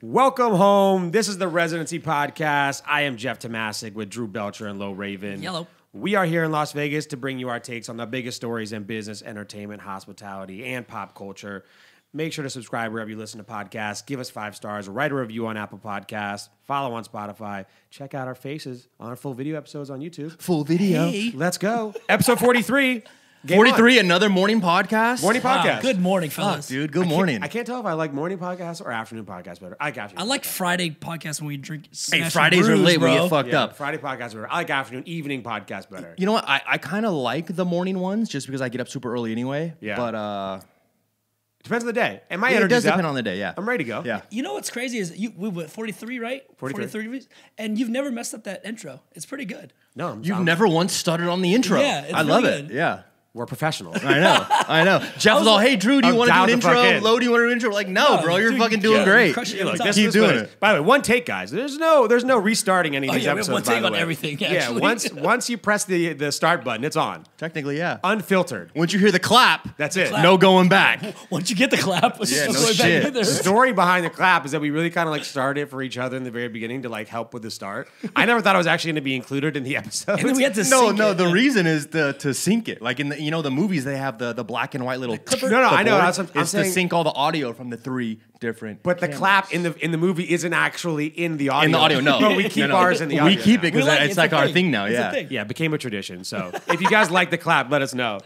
Welcome home. This is the Residency Podcast. I am Jeff Tomasic with Drew Belcher and Lo Raven. Yellow. We are here in Las Vegas to bring you our takes on the biggest stories in business, entertainment, hospitality, and pop culture. Make sure to subscribe wherever you listen to podcasts. Give us 5 stars. Write a review on Apple Podcasts. Follow on Spotify. Check out our faces on our full video episodes on YouTube. Full video. Hey. Let's go. Episode 43. 43, another morning podcast. Morning podcast. Wow, good morning, fellas. Dude, good morning. I can't tell if I like morning podcasts or afternoon podcasts better. I like afternoon. I like Friday podcasts when we drink. Hey, Fridays are late. We get fucked up. Friday podcasts better. I like afternoon, evening podcasts better. You know what? I kind of like the morning ones just because I get up super early anyway. Yeah. But Depends on the day. And my it energy's does depend up. on the day, yeah. I'm ready to go. Yeah. You know what's crazy is we went 43, right? 43 weeks, and you've never messed up that intro. It's pretty good. No, You've never once stuttered on the intro. Yeah, it's I love really it. good. Yeah. We're professionals. I know. Jeff was all, hey, Drew, do you want to do dialed an the fuck intro? in. Lo, do you want to do an intro? We're like, no, bro, you're dude, fucking doing yeah, great. crushing it. You're like, It's this Keep is doing what it. By the way, one take, guys. There's no restarting any of these yeah, we have episodes. one by take the on way. everything, Yeah, actually. once you press the start button, it's on. Technically, yeah. Unfiltered. Once you hear the clap, That's it. no going back. Once you get the clap, it's Yeah, just no going shit. back in there. The story behind the clap is that we really kind of like started it for each other in the very beginning to like help with the start. I never thought I was actually going to be included in the episode. And then we had to No, sync no. it. The reason is to sync it. Like in the movies, they have the black and white little. No, I know. That's what I'm It's saying. to sync all the audio from the 3 different. But the cameras. clap in the movie isn't actually in the audio. In the audio, no. But we keep No. ours in the audio. We keep it now. because We like it. it's It's like a our thing. thing now. It's a Yeah. thing. Yeah, it became a tradition. So if you guys like the clap, let us know.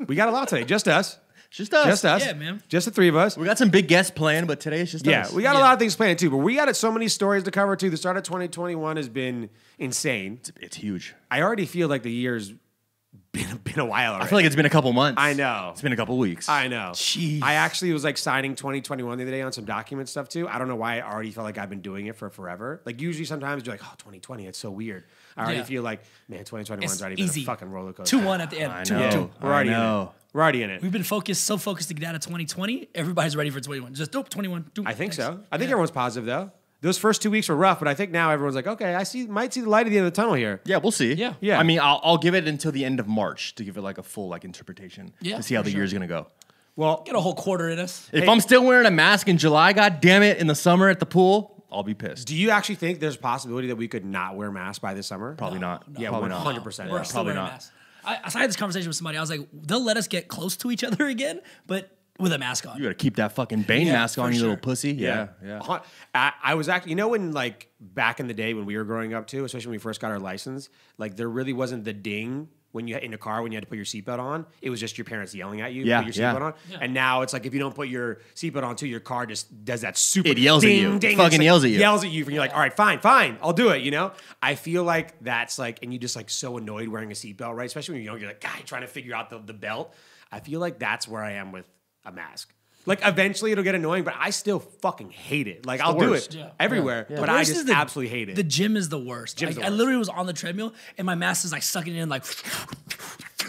We got a lot today. Just us. Just us. Just us. Yeah, man. Just the 3 of us. We got some big guests planned, but today it's just Yeah, us. we got a lot of things planned too, but we got so many stories to cover too. The start of 2021 has been insane. It's huge. I already feel like the year's been a while already. I feel like it's been a couple months. I know. It's been a couple weeks. I know. Jeez. I actually was like signing 2021 the other day on some document stuff too. I don't know why I already felt like I've been doing it for forever. Like usually sometimes you're like, oh, 2020, it's so weird. I already Yeah. feel like, man, 2021 is It's already been easy. a fucking roller coaster. 2-1 at the end. I 2-1. know. Yeah, we're already I in it. know. We're already in it. We've been so focused to get out of 2020. Everybody's ready for 21. Just 21. I think Thanks. so. I think Yeah. everyone's positive though. Those first 2 weeks were rough, but I think now everyone's like, okay, might see the light at the end of the tunnel here. Yeah, we'll see. Yeah. Yeah. I mean, I'll give it until the end of March to give it like a full like interpretation Yeah, to see how for the sure. year's gonna go. Well, Get a whole quarter in us. If I'm still wearing a mask in July, god damn it, in the summer at the pool, I'll be pissed. do you actually think there's a possibility that we could not wear masks by this summer? Probably not. Yeah, Probably not. 100%. We're Yeah, still probably wearing not. masks. I had this conversation with somebody. I was like, they'll let us get close to each other again, but with a mask on. You gotta keep that fucking Bane Yeah, mask on, for you little sure. pussy. Yeah. I was actually, when like back in the day when we were growing up too, especially when we first got our license, like there really wasn't the ding when you in a car when you had to put your seatbelt on. It was just your parents yelling at you, Yeah, put your yeah. seatbelt on. Yeah. And now it's like if you don't put your seatbelt on too, your car just does that super It yells at ding, you. ding. Fucking It's like, yells at you. Yells at you, and you're like, all right, fine, I'll do it. I feel like that's like, and you just like so annoyed wearing a seatbelt, right? Especially when you're young, you're like, God, trying to figure out the belt. I feel like that's where I am with a mask. Like eventually it'll get annoying, but I still fucking hate it. Like I'll do worst. it Yeah. everywhere, Yeah. but The I worst just is absolutely hate it. The gym is the worst. Gym's the I worst. literally was on the treadmill and my mask is like sucking in like.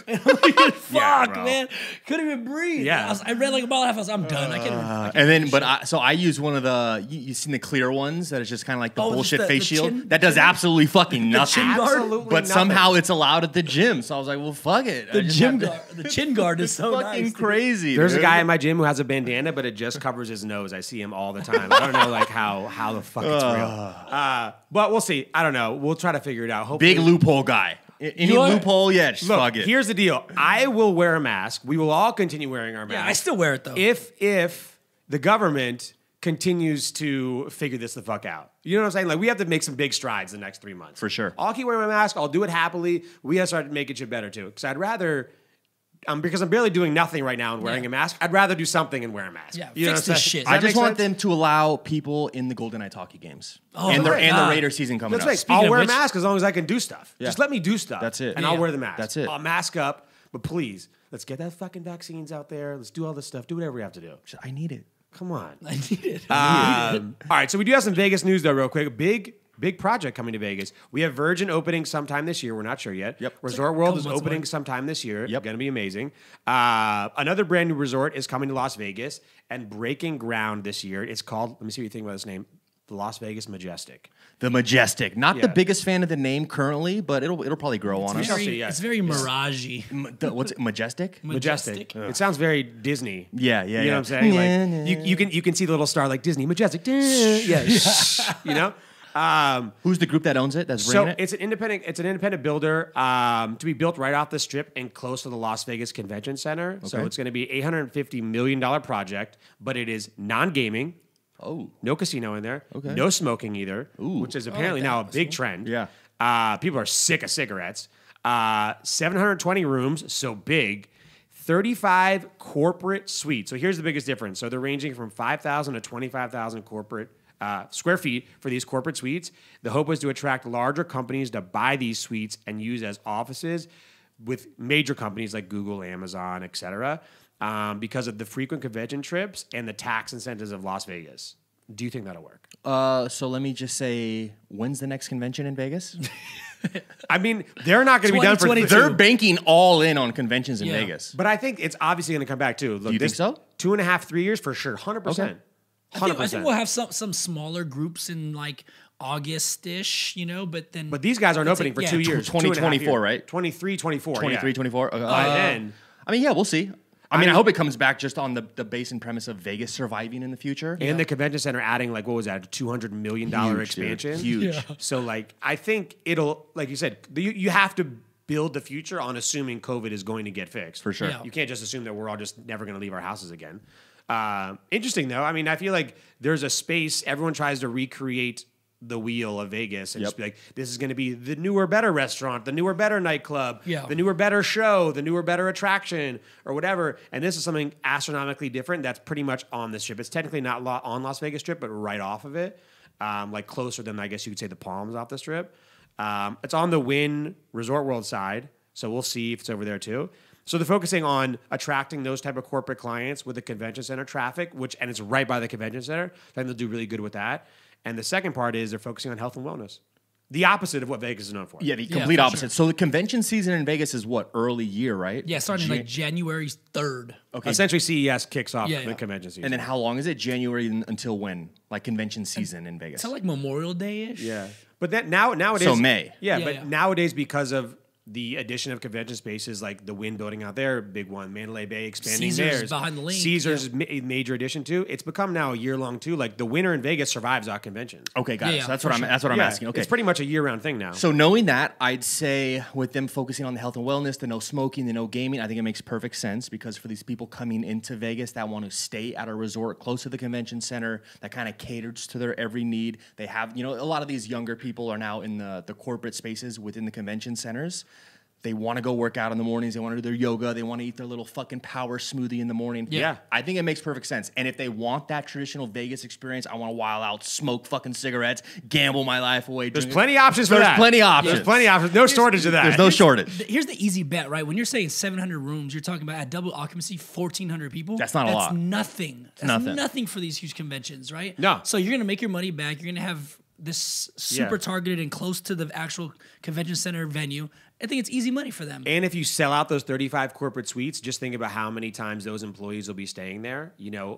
And I'm like, fuck, bro. man, couldn't even breathe. Yeah. I read like a mile and a half. I was, I'm done. I can't. And then, but I use one of the you seen the clear ones that is just kind of like the Oh, just bullshit the face shield chin- that does absolutely fucking nothing. chin guard? Absolutely But nothing. somehow it's allowed at the gym, so I was like, well, fuck it. I The just gym have to- guard, the chin guard is so fucking nice. crazy. There's a dude. guy in my gym who has a bandana, but it just covers his nose. I see him all the time. I don't know like how the fuck it's real. But we'll see. I don't know. We'll try to figure it out. Hopefully. Big loophole guy. Any You are- loophole, yeah, just Look, fuck it. here's the deal. I will wear a mask. We will all continue wearing our masks. Yeah, I still wear it though. If the government continues to figure this the fuck out. You know what I'm saying? Like we have to make some big strides the next 3 months. For sure. I'll keep wearing my mask. I'll do it happily. We gotta start making shit better too. Because I'd rather because I'm barely doing nothing right now and wearing Yeah. a mask. I'd rather do something and wear a mask. Yeah, You know fix what I'm this saying? shit. Does I that just make want sense? them to allow people in the Golden Eye Talkie games. Oh, and the right. Raider season coming That's up. right. Speaking I'll of wear which- a mask as long as I can do stuff. Yeah. Just let me do stuff. That's it. And Yeah. I'll wear the mask. That's it. I'll mask up, but please, let's get that fucking vaccines out there. Let's do all this stuff. Do whatever we have to do. I need it. Come on. I need it. All right, so we do have some Vegas news though, real quick. Big project coming to Vegas. We have Virgin opening sometime this year. We're not sure yet. Yep. Resort World is Couple months opening away. sometime this year. Yep. Going to be amazing. Another brand new resort is coming to Las Vegas and breaking ground this year. It's called, let me see what you think about this name, the Las Vegas Majestic. The Majestic. Not Yeah. the biggest fan of the name currently, but it'll probably grow on us. shall see, yeah. It's very mirage-y. What's it? Majestic? Majestic. It sounds very Disney. Yeah, You know what I'm saying? Like you can see the little star like Disney Majestic. Yeah, you know. Who's the group that owns it? That's So bringing it? it's an independent builder to be built right off the strip and close to the Las Vegas Convention Center. So Okay. it's going to be $850 million project, but it is non-gaming. Oh, No casino in there. Okay. No smoking either, which is apparently now a big trend. Yeah. People are sick of cigarettes. 720 rooms, so big. 35 corporate suites. So here's the biggest difference. So they're ranging from 5,000 to 25,000 corporate square feet for these corporate suites. The hope was to attract larger companies to buy these suites and use as offices with major companies like Google, Amazon, et cetera, because of the frequent convention trips and the tax incentives of Las Vegas. Do you think that'll work? So let me just say, when's the next convention in Vegas? I mean, they're not going to be done for 2022. They're banking all in on conventions in Yeah. Vegas. But I think it's obviously going to come back too. Look, you think so? 2.5, 3 years for sure, 100%. Okay. 100%. I think we'll have some smaller groups in like August-ish, you know, but then... But these guys aren't opening for 2 years. 2024, right? 23, 24. 23, yeah. 24. By then. I mean, yeah, we'll see. I mean, I hope it comes back just on the base and premise of Vegas surviving in the future. And the convention center adding, like, what was that, a $200 million Huge, expansion? dude. Huge. Yeah. So, like, I think it'll, like you said, you have to build the future on assuming COVID is going to get fixed. For sure. Yeah. You can't just assume that we're all just never going to leave our houses again. Interesting, though. I mean, I feel like there's a space, everyone tries to recreate the wheel of Vegas and just be like, this is going to be the newer, better restaurant, the newer, better nightclub, Yeah. the newer, better show, the newer, better attraction, or whatever. And this is something astronomically different that's pretty much on the strip. It's technically not on Las Vegas Strip, but right off of it, like closer than, I guess you could say, the Palms off the strip. It's on the Wynn Resort World side, so we'll see if it's over there too. So they're focusing on attracting those type of corporate clients with the convention center traffic, and it's right by the convention center. I think they'll do really good with that. And the second part is they're focusing on health and wellness. The opposite of what Vegas is known for. Yeah, the Yeah, complete for opposite. sure. So the convention season in Vegas is what, early year, right? Yeah, starting like January 3rd. Okay. Essentially, CES kicks off Yeah, the yeah. convention season. And then how long is it? January until when? Like convention season in Vegas. Is that like Memorial Day-ish? Yeah. But that nowadays. So May. Yeah, Yeah, but yeah. nowadays, because of the addition of convention spaces like the Wynn building out there, big one, Mandalay Bay expanding Caesars theirs. behind the link, Caesars is a major addition too. It's become now a year long too. Like the winter in Vegas survives our conventions. Okay, got it. Yeah, So that's for what sure. I'm asking. Okay. It's pretty much a year round thing now. So knowing that, I'd say with them focusing on the health and wellness, the no smoking, the no gaming, I think it makes perfect sense because for these people coming into Vegas that want to stay at a resort close to the convention center that kind of caters to their every need. They have, a lot of these younger people are now in the corporate spaces within the convention centers. They want to go work out in the mornings. They want to do their yoga. They want to eat their little fucking power smoothie in the morning. Yeah. I think it makes perfect sense. And if they want that traditional Vegas experience, I want to wild out, smoke fucking cigarettes, gamble my life away. There's drink- plenty of options for There's that. plenty of options. There's plenty of options. No shortage of that. There's no shortage. Here's the easy bet, right? When you're saying 700 rooms, you're talking about at double occupancy, 1,400 people. That's not a lot. That's nothing. That's nothing. nothing for these huge conventions, right? No. So you're going to make your money back. You're going to have this super Yeah. targeted and close to the actual convention center venue. I think it's easy money for them. And if you sell out those 35 corporate suites, just think about how many times those employees will be staying there,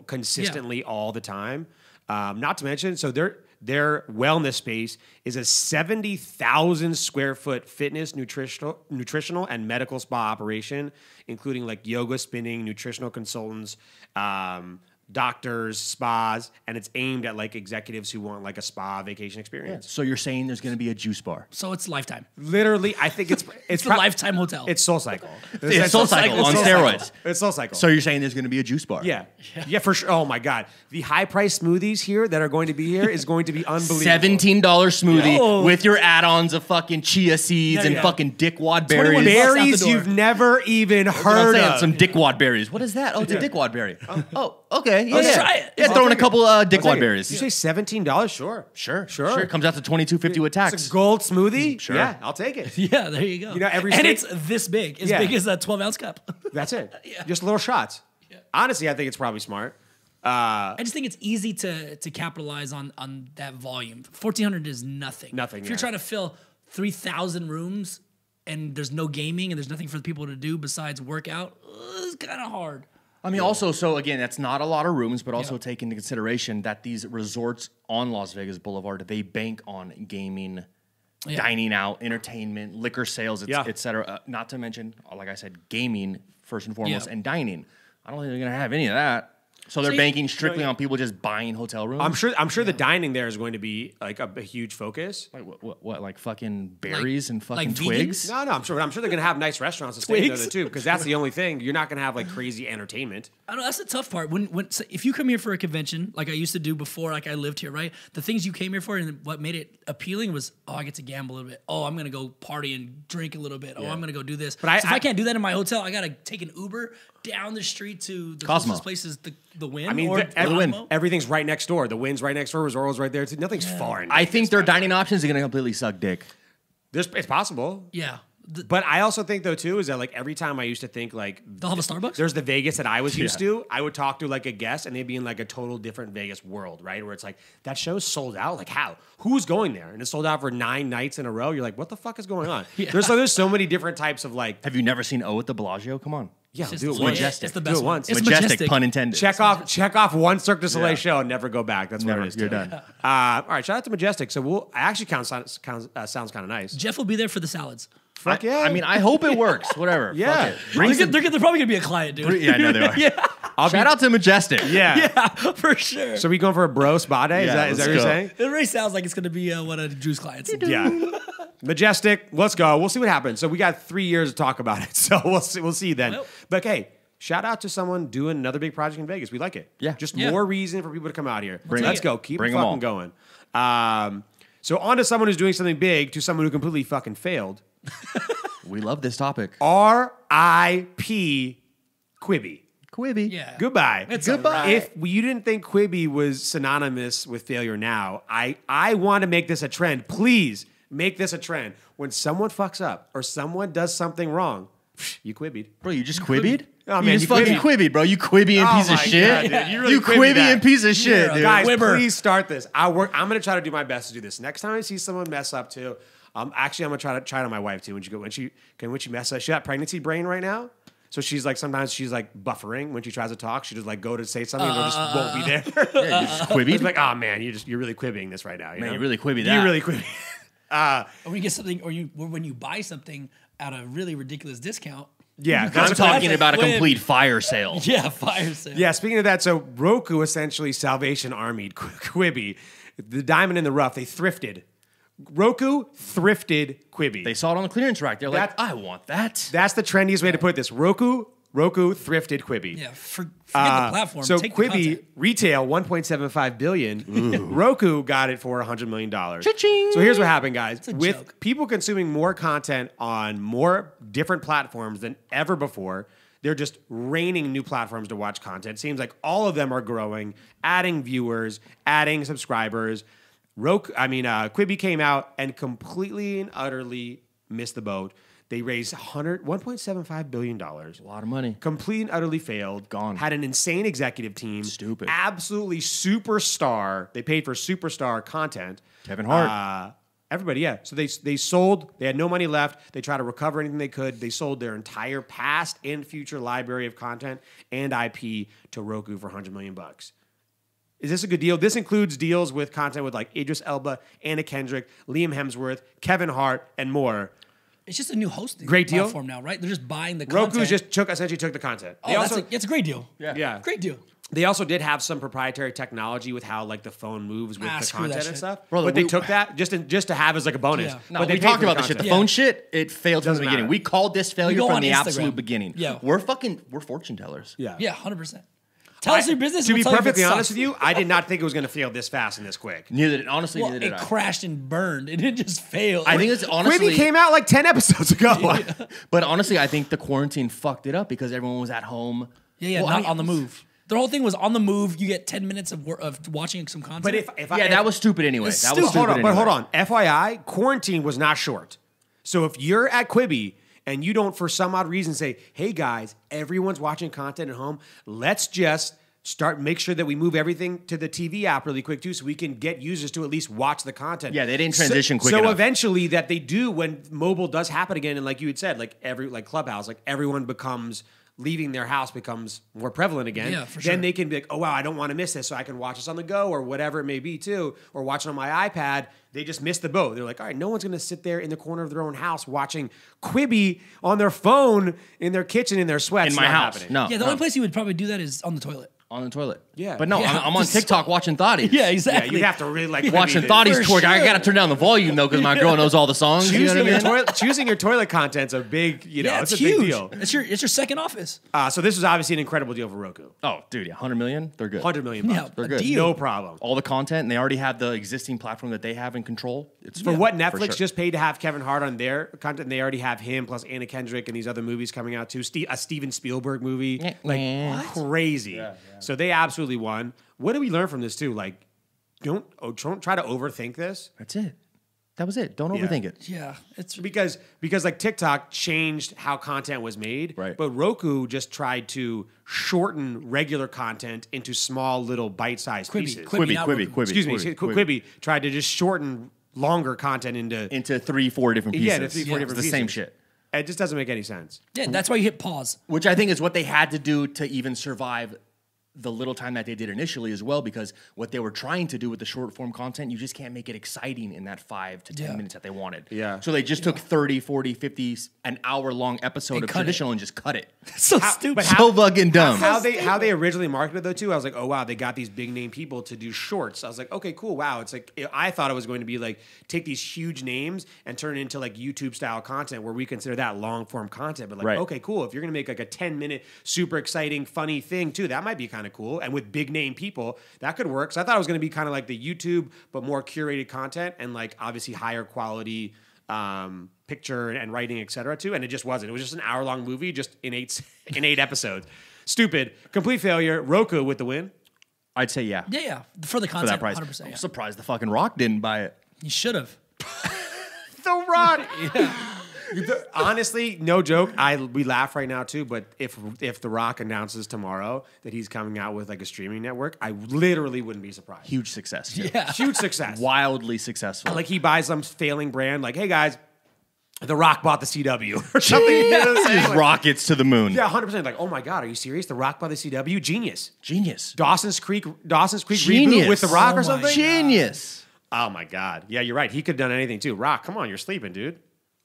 consistently all the time. Not to mention, so their wellness space is a 70,000 square foot fitness, nutritional and medical spa operation, including like yoga, spinning, nutritional consultants, doctors, spas, and it's aimed at like executives who want like a spa vacation experience. So you're saying there's going to be a juice bar? So it's Lifetime. Literally, I think it's It's a Lifetime hotel. It's Soul Cycle. It's Soul Cycle on steroids. It's Soul Cycle. So you're saying there's going to be a juice bar? Yeah, for sure. Oh my God, the high price smoothies here that are going to be here is going to be unbelievable. $17 smoothie Yeah. with your add-ons of fucking chia seeds and yeah. fucking dickwad 21 berries. bucks. out Berries the door. you've never even That's what I'm heard saying, of. some dickwad berries. What is that? Oh, it's a dickwad berry. Oh, okay. Yeah, Let's yeah. try it. Yeah, throw in a couple dickwad berries. Did you say $17? Sure. Sure. It comes out to $22.50 with tax. It's a gold smoothie. Sure. Yeah, I'll take it. Yeah, there you go. every and state- it's this big, as Yeah. big as a 12-ounce cup. That's it. Yeah. Just little shots. Honestly, I think it's probably smart. I just think it's easy to capitalize on that volume. 1,400 is nothing. Nothing, If you're yeah. trying to fill 3,000 rooms and there's no gaming and there's nothing for the people to do besides work out, it's kind of hard. I mean, also, so again, that's not a lot of rooms, but also take into consideration that these resorts on Las Vegas Boulevard, they bank on gaming, dining out, entertainment, liquor sales, et cetera. Not to mention, like I said, gaming first and foremost, and dining. I don't think they're going to have any of that. So they're banking strictly on people just buying hotel rooms. I'm sure the dining there is going to be like a huge focus. Like what like fucking berries and fucking like twigs? vegan? No, I'm sure they're going to have nice restaurants to stay there too, because that's the only thing. You're not going to have like crazy entertainment. I know that's the tough part. So if you come here for a convention, like I used to do before, like I lived here, right? The things you came here for and what made it appealing was, oh, I get to gamble a little bit. Oh, I'm gonna go party and drink a little bit. Oh, I'm gonna go do this. But if I can't do that in my hotel, I gotta take an Uber down the street to the Cosmo. closest place is the Wynn. I mean, or everything's right next door. The Wynn's right next door. Resort's right there too. Nothing's far. I think their dining options are going to completely suck dick. It's possible. Yeah. But I also think though too is that like every time I used to think like They'll have a Starbucks? There's the Vegas that I was used to. I would talk to like a guest and they'd be in like a total different Vegas world, right? Where it's like that show's sold out. Like how? Who's going there? And it's sold out for 9 nights in a row. You're like, what the fuck is going on? There's so many different types of like. Have you never seen O at the Bellagio? Come on. Yeah, It's do just it once. Majestic. It's the Do best it one. once. It's Majestic, pun intended. Check off one Cirque du Soleil Yeah. show and never go back. That's what it is. You're too. done. All right, shout out to Majestic. So I actually sounds kind of nice. Jeff will be there for the salads. Fuck yeah. I mean, I hope it works. Whatever. Yeah. Fuck it. They're probably gonna be a client, dude. Yeah, I know they are. Shout out to Majestic. Yeah. Yeah, for sure. So we going for a bro spa day? Yeah, Is that let's what you're go. saying? It really sounds like it's gonna be one of Drew's clients. Yeah. Majestic, let's go. We'll see what happens. So we got 3 years to talk about it. So we'll see then. Well. But hey, shout out to someone doing another big project in Vegas. We like it. Yeah. Just Yeah. more reason for people to come out here. Bring Let's it. go. Keep Bring it 'em fucking all. going. So on to someone who's doing something big to someone who completely fucking failed. We love this topic. R.I.P. Quippy. Quippy. Yeah. Goodbye. It's Goodbye. alright. If you didn't think Quippy was synonymous with failure now, I want to make this a trend. Please make this a trend. When someone fucks up or someone does something wrong, you quibbied. Bro, you just quibbied? Oh, you man, just you fucking quibbied. quibbied, bro. You quibby Oh piece of my shit. God, dude. You really quibbied quibby that. and piece of shit, dude. Guys, Quibber. please start this. I'm going to try to do my best to do this. Next time I see someone mess up too, actually I'm going to try it on my wife too. When she mess up, she got pregnancy brain right now. So she's like, sometimes she's like buffering when she tries to talk. She just like go to say something and it just won't be there. Yeah, you just It's quibbied. like, oh man, you're really quibbing this right now. You Man, know? you really quibby that. You really quibbing. Or when you get something, or when you buy something at a really ridiculous discount. Yeah, I'm that's talking like about a quib. complete fire sale. Yeah, fire sale. Yeah, speaking of that, so Roku essentially Salvation Armied Quibi, the diamond in the rough. They thrifted. Roku thrifted Quibi. They saw it on the clearance rack. They're like, That- I want that. That's the trendiest way to put this. Roku thrifted Quibi. Yeah, forget the platform. So Take the Quibi content. retail 1.75 billion. Roku got it for $100 million. Cha-ching. So here's what happened, guys. a With joke. people consuming more content on more different platforms than ever before, they're just raining new platforms to watch content. Seems like all of them are growing, adding viewers, adding subscribers. Quibi came out and completely and utterly missed the boat. They raised $1.75 billion. A lot of money. Complete and utterly failed. Gone. Had an insane executive team. Stupid. Absolutely superstar. They paid for superstar content. Kevin Hart. Everybody, yeah. So they sold. They had no money left. They tried to recover anything they could. They sold their entire past and future library of content and IP to Roku for $100 million. Is this a good deal? This includes deals with content with like Idris Elba, Anna Kendrick, Liam Hemsworth, Kevin Hart, and more. It's just a new hosting Great deal. platform now, right? They're just buying the content. Roku essentially took the content. Oh, that's a great deal. Yeah. Great deal. They also did have some proprietary technology with how like the phone moves with the screw that content and shit. stuff. Brother, but they we- took that just to have as like a bonus. Yeah. No, but they we paid talked for the about this shit. The content. phone shit, it failed from Doesn't the beginning. matter. We called this failure go from on the Instagram. absolute beginning. Yeah. We're fortune tellers. Yeah. Yeah, 100%. Tell us your business. To and be we'll tell you if it perfectly honest sucks. with you, I did not think it was going to fail this fast and this quick. Honestly, Well, neither it did I. crashed and burned. It didn't just fail. I think it's honestly. Quibi came out like 10 episodes ago. But honestly, I think the quarantine fucked it up because everyone was at home. Yeah, Well, not on the move. The whole thing was on the move. You get 10 minutes of watching some content. But if Yeah, that was stupid anyway. It's That still- was stupid hold on, anyway. but hold on. FYI, quarantine was not short. So if you're at Quibi and you don't, for some odd reason, say, "Hey guys, everyone's watching content at home. Let's just make sure that we move everything to the TV app really quick too, so we can get users to at least watch the content." Yeah, they didn't transition quick So enough. eventually, that they do when mobile does happen again, and like you had said, like Clubhouse, like everyone becomes leaving their house becomes more prevalent again, Yeah, for then sure. they can be like, oh, wow, I don't want to miss this, so I can watch this on the go or whatever it may be too, or watch it on my iPad. They just missed the boat. They're like, all right, no one's going to sit there in the corner of their own house watching Quippy on their phone in their kitchen in their sweats. In my Not house. happening. No. Yeah, the only place you would probably do that is on the toilet. On the toilet. Yeah. But no, Yeah. I'm on TikTok watching Thotties. Yeah, Yeah, exactly. you'd have to really like Watching Quippy Thotties For twerk. I sure. got to turn down the volume, though, because my girl knows all the songs. You know what I mean? Choosing your toilet content's a big, Yeah, it's it's a huge. big deal. It's your second office. So this was obviously an incredible deal for Roku. Oh, dude, 100 million? They're good. $100 million. Yeah, They're a good. deal. No problem. All the content, and they already have the existing platform that they have in control. It's For what Netflix sure. just paid to have Kevin Hart on their content, they already have him plus Anna Kendrick and these other movies coming out too. A Steven Spielberg movie, like crazy. So they absolutely won. What do we learn from this too? Like, don't try to overthink this That's it. That was it. Don't overthink it. Yeah, it's because like TikTok changed how content was made, Right. But Roku just tried to shorten regular content into small little bite-sized pieces. Quippy, not Quippy, Roku. Quippy. Excuse me, Quippy. Quippy tried to just shorten longer content into Into 3-4 different pieces. yeah, into 3-4 different It's the pieces. same shit. It just doesn't make any sense. Yeah, that's why you hit pause. Which I think is what they had to do to even survive the little time that they did initially as well, because what they were trying to do with the short form content, you just can't make it exciting in that 5 to 10 Yeah. minutes that they wanted. Yeah. So they just took 30, 40, 50, an hour long episode And of cut it. traditional and just cut it. So How- stupid. but So fucking dumb. How they originally marketed though too, I was like, oh wow, they got these big name people to do shorts. I was like, okay, cool, wow. It's like I thought it was going to be like take these huge names and turn it into like YouTube style content where we consider that long form content. But like, Right. okay, cool. If you're gonna make like a 10-minute super exciting, funny thing too, that might be kind of cool. And with big name people, that could work. So I thought it was gonna be kind of like the YouTube, but more curated content and like obviously higher quality picture and writing, etc. too. And it just wasn't. It was just an hour-long movie, just in eight episodes. Stupid. Complete failure. Roku with the win. I'd say yeah. yeah, for the For content, that price. 100%. I'm Yeah. surprised the fucking Rock didn't buy it. You should have. The Rock. Honestly, no joke. We laugh right now too. But if The Rock announces tomorrow that he's coming out with like a streaming network, I literally wouldn't be surprised. Huge success. Too. Yeah. Huge success. Wildly successful. Like he buys some failing brand. Like, hey guys, The Rock bought the CW or something. You know what I'm saying? Like, rockets to the moon. yeah, 100%. Like, oh my god, are you serious? The Rock bought the CW? Genius. Genius. Dawson's Creek Genius. reboot with The Rock Oh or my something? Genius. Oh my God. Yeah, you're right. He could have done anything too. Rock, come on, you're sleeping, dude.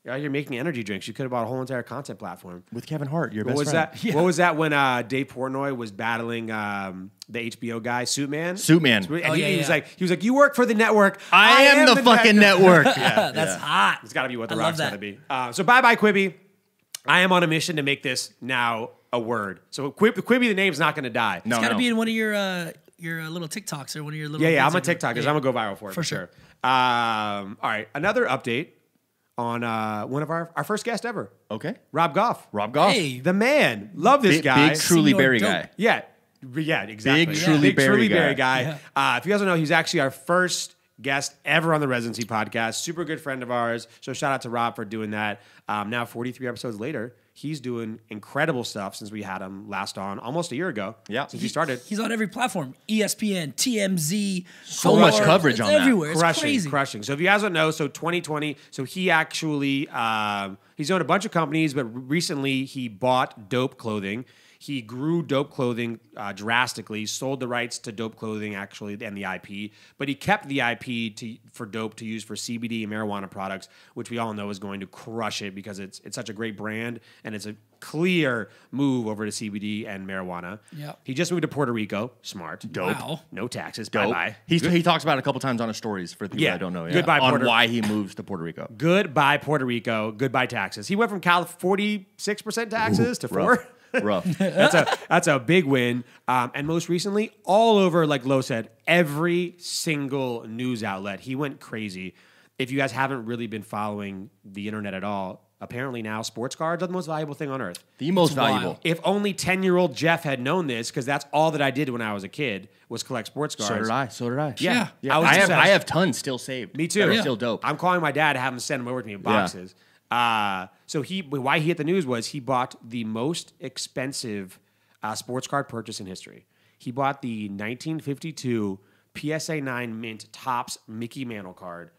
You're out here making energy drinks. You could have bought a whole entire content platform. With Kevin Hart, your What best was friend. that? What was that when Dave Portnoy was battling the HBO guy, Suitman? Suitman. And Oh, he yeah, was yeah. like, you work for the network. I am the fucking network. That's hot. It's got to be what the I Rock's love got to that. be. So bye Quippy. I am on a mission to make this now a word. So Quippy, the name's not going to die. No, It's got to no. be in one of your little TikToks or one of your little. Yeah, I'm a videos. TikToker. Yeah. I'm gonna go viral for it for sure. All right, another update on one of our first guest ever, Okay. Rob Goff. Rob Goff. Hey, The man. Love this Big, guy. big truly Senor berry Dope. guy. Yeah, exactly. Big Yeah. truly Big berry truly guy. berry guy. If you guys don't know, he's actually our first guest ever on the Residency podcast. Super good friend of ours. So shout out to Rob for doing that. Now 43 episodes later, he's doing incredible stuff since we had him last on almost a year ago. Yeah. Since he started. He's on every platform: ESPN, TMZ. So much Forbes. coverage It's on that. everywhere. It's crazy. Crushing. So if you guys don't know, so 2020, so he actually, he's owned a bunch of companies, but recently he bought Dope Clothing. He grew Dope Clothing drastically, sold the rights to Dope Clothing actually and the IP, but he kept the IP for Dope to use for CBD and marijuana products, which we all know is going to crush it because it's such a great brand and it's a clear move over to CBD and marijuana. Yep. He just moved to Puerto Rico. Smart. Dope. Wow. No taxes. Dope. Bye-bye. He talks about it a couple times on his stories for the people Yeah. that don't know. Yeah. Goodbye, on Puerto- why he moves to Puerto Rico. Goodbye, Puerto Rico. Goodbye, taxes. He went from 46% taxes to 4. Rough. Rough. That's a big win. And most recently, all over, like Lo said, every single news outlet. He went crazy. If you guys haven't really been following the internet at all, apparently now sports cards are the most valuable thing on earth. The most wild. valuable. If only 10-year-old Jeff had known this, because that's all that I did when I was a kid, was collect sports cards. So did I. Yeah. Yeah. I was obsessed. I have tons still saved. Me too. That are Yeah. still dope. I'm calling my dad to have him send them over to me in boxes. So why he hit the news was he bought the most expensive sports card purchase in history. He bought the 1952 PSA 9 Mint Topps Mickey Mantle card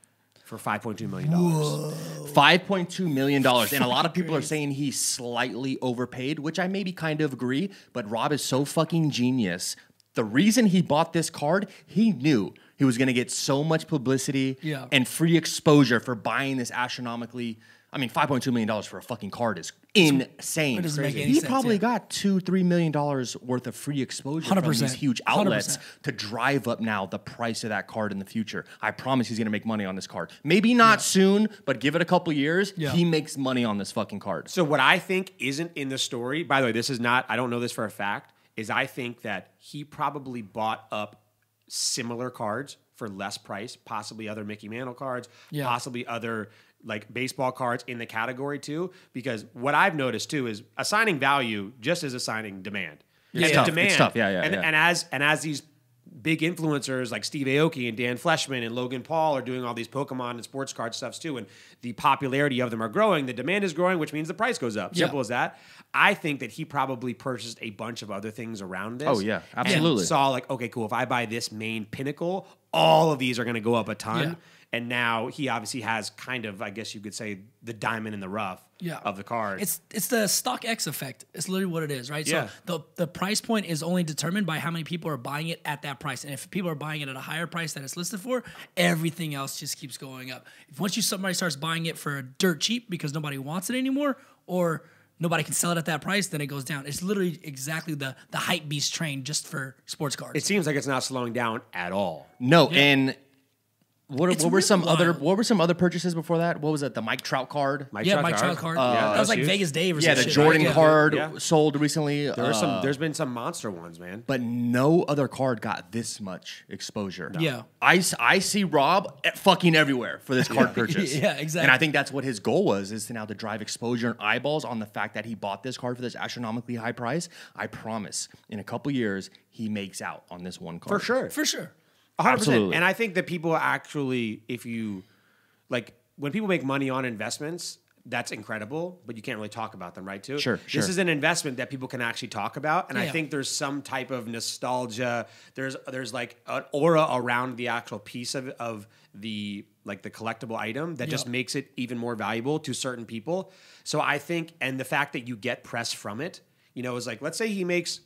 for $5.2 million. $5.2 million. And a lot of people are saying he's slightly overpaid, which I maybe kind of agree. But Rob is so fucking genius. The reason he bought this card, he knew he was going to get so much publicity and free exposure for buying this astronomically. I mean, $5.2 million for a fucking card is insane. It doesn't make any he sense, probably got $2-3 million worth of free exposure 100%, from these huge outlets 100%. to drive up now the price of that card in the future. I promise he's going to make money on this card. Maybe not soon, but give it a couple years. He makes money on this fucking card. So what I think isn't in the story, by the way, this is not, I don't know this for a fact, is I think that he probably bought up similar cards for less price, possibly other Mickey Mantle cards, possibly other like baseball cards in the category too, because what I've noticed too is assigning value just as assigning demand. It's tough. It's tough. And as these big influencers like Steve Aoki and Dan Fleshman and Logan Paul are doing all these Pokemon and sports card stuffs too, and the popularity of them are growing, the demand is growing, which means the price goes up. Simple as that. I think that he probably purchased a bunch of other things around this. Oh, yeah. Absolutely. And saw like, okay, cool. If I buy this main pinnacle, all of these are going to go up a ton. Yeah. And now he obviously has kind of, I guess you could say, the diamond in the rough of the card. It's the Stockx effect. It's literally what it is, right? Yeah. So the price point is only determined by how many people are buying it at that price. And if people are buying it at a higher price that it's listed for, everything else just keeps going up. If once somebody starts buying it for dirt cheap because nobody wants it anymore, or nobody can sell it at that price, then it goes down. It's literally exactly the hype beast train just for sports cards. It seems like it's not slowing down at all. No, and what were some other purchases before that? What was it? The Mike Trout card? Mike Trout card. That was like huge. Vegas Dave or Yeah, something. the Jordan card Yeah. sold recently. There's been some monster ones, man. But no other card got this much exposure. Yeah. I see Rob fucking everywhere for this card purchase. Yeah, exactly. And I think that's what his goal was, is to now to drive exposure and eyeballs on the fact that he bought this card for this astronomically high price. I promise, in a couple years, he makes out on this one card. For sure. For sure. 100%. Absolutely. And I think that people actually, if you, like, when people make money on investments, that's incredible, but you can't really talk about them, right, too? Sure. This is an investment that people can actually talk about, and I Yeah. think there's some type of nostalgia. There's like an aura around the actual piece of the, like, the collectible item that just makes it even more valuable to certain people. So I think, and the fact that you get press from it, you know, is like, let's say he makes,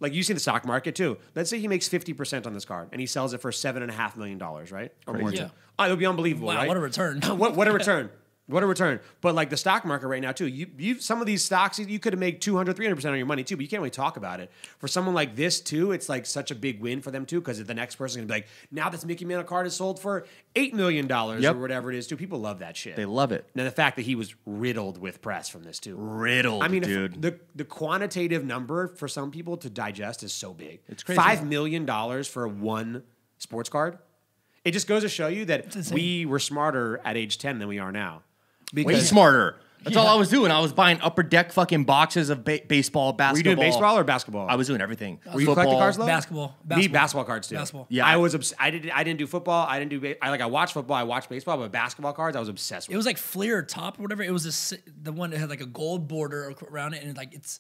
like, you see the stock market too. Let's say he makes 50% on this card and he sells it for $7.5 million, right? Or more. Yeah. Oh, it would be unbelievable, Wow, right? what a return. what a return. What a return. But like the stock market right now too, you some of these stocks, you could have made 200, 300% on your money too, but you can't really talk about it. For someone like this too, it's like such a big win for them too, because the next person's going to be like, now this Mickey Mantle card is sold for $8 million or whatever it is too. People love that shit. They love it. And the fact that he was riddled with press from this too. Riddled, I mean, dude. the quantitative number for some people to digest is so big. It's crazy. $5 million for one sports card. It just goes to show you that we were smarter at age 10 than we are now. Way smarter. That's all I was doing. I was buying upper deck fucking boxes of baseball, basketball. Were you doing baseball or basketball? I was doing everything. Were you collecting cards, though? Basketball. Me, basketball cards too. Basketball. Yeah, I was. I didn't do football. I didn't do. I watched football. I watched baseball, but basketball cards, I was obsessed with. It was like Fleer top or whatever. It was the one that had like a gold border around it, and like it's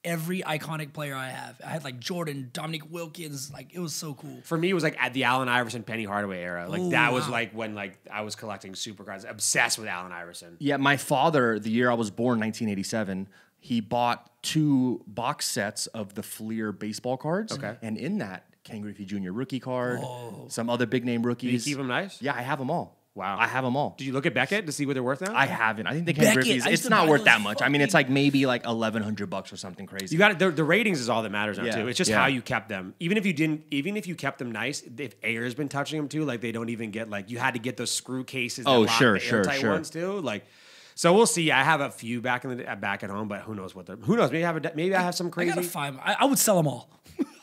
every iconic player I have. I had like Jordan, Dominique Wilkins. Like it was so cool. For me, it was like at the Allen Iverson, Penny Hardaway era. Like Ooh, that was wow. like when like I was collecting super cards. Obsessed with Allen Iverson. Yeah, my father, the year I was born, 1987, he bought 2 box sets of the Fleer baseball cards. Okay. And in that, Ken Griffey Jr. rookie card, some other big name rookies. Did you keep them nice? Yeah, I have them all. Wow. I have them all. Did you look at Beckett to see what they're worth now? I haven't. I think the Ken Beckett, Griffey's, I used it's to not buy worth those that much. I mean, it's fucking- like maybe like $1,100 or something crazy. You got it. The ratings is all that matters now Yeah, too. It's just yeah. how you kept them. Even if you kept them nice, if air's been touching them too, like they don't even get like you had to get those screw cases. That Oh, lock sure, the airtight sure. ones too. Like, so we'll see. I have a few back at home, but who knows what they're. Who knows? Maybe I have some I crazy. gotta find. I would sell them all.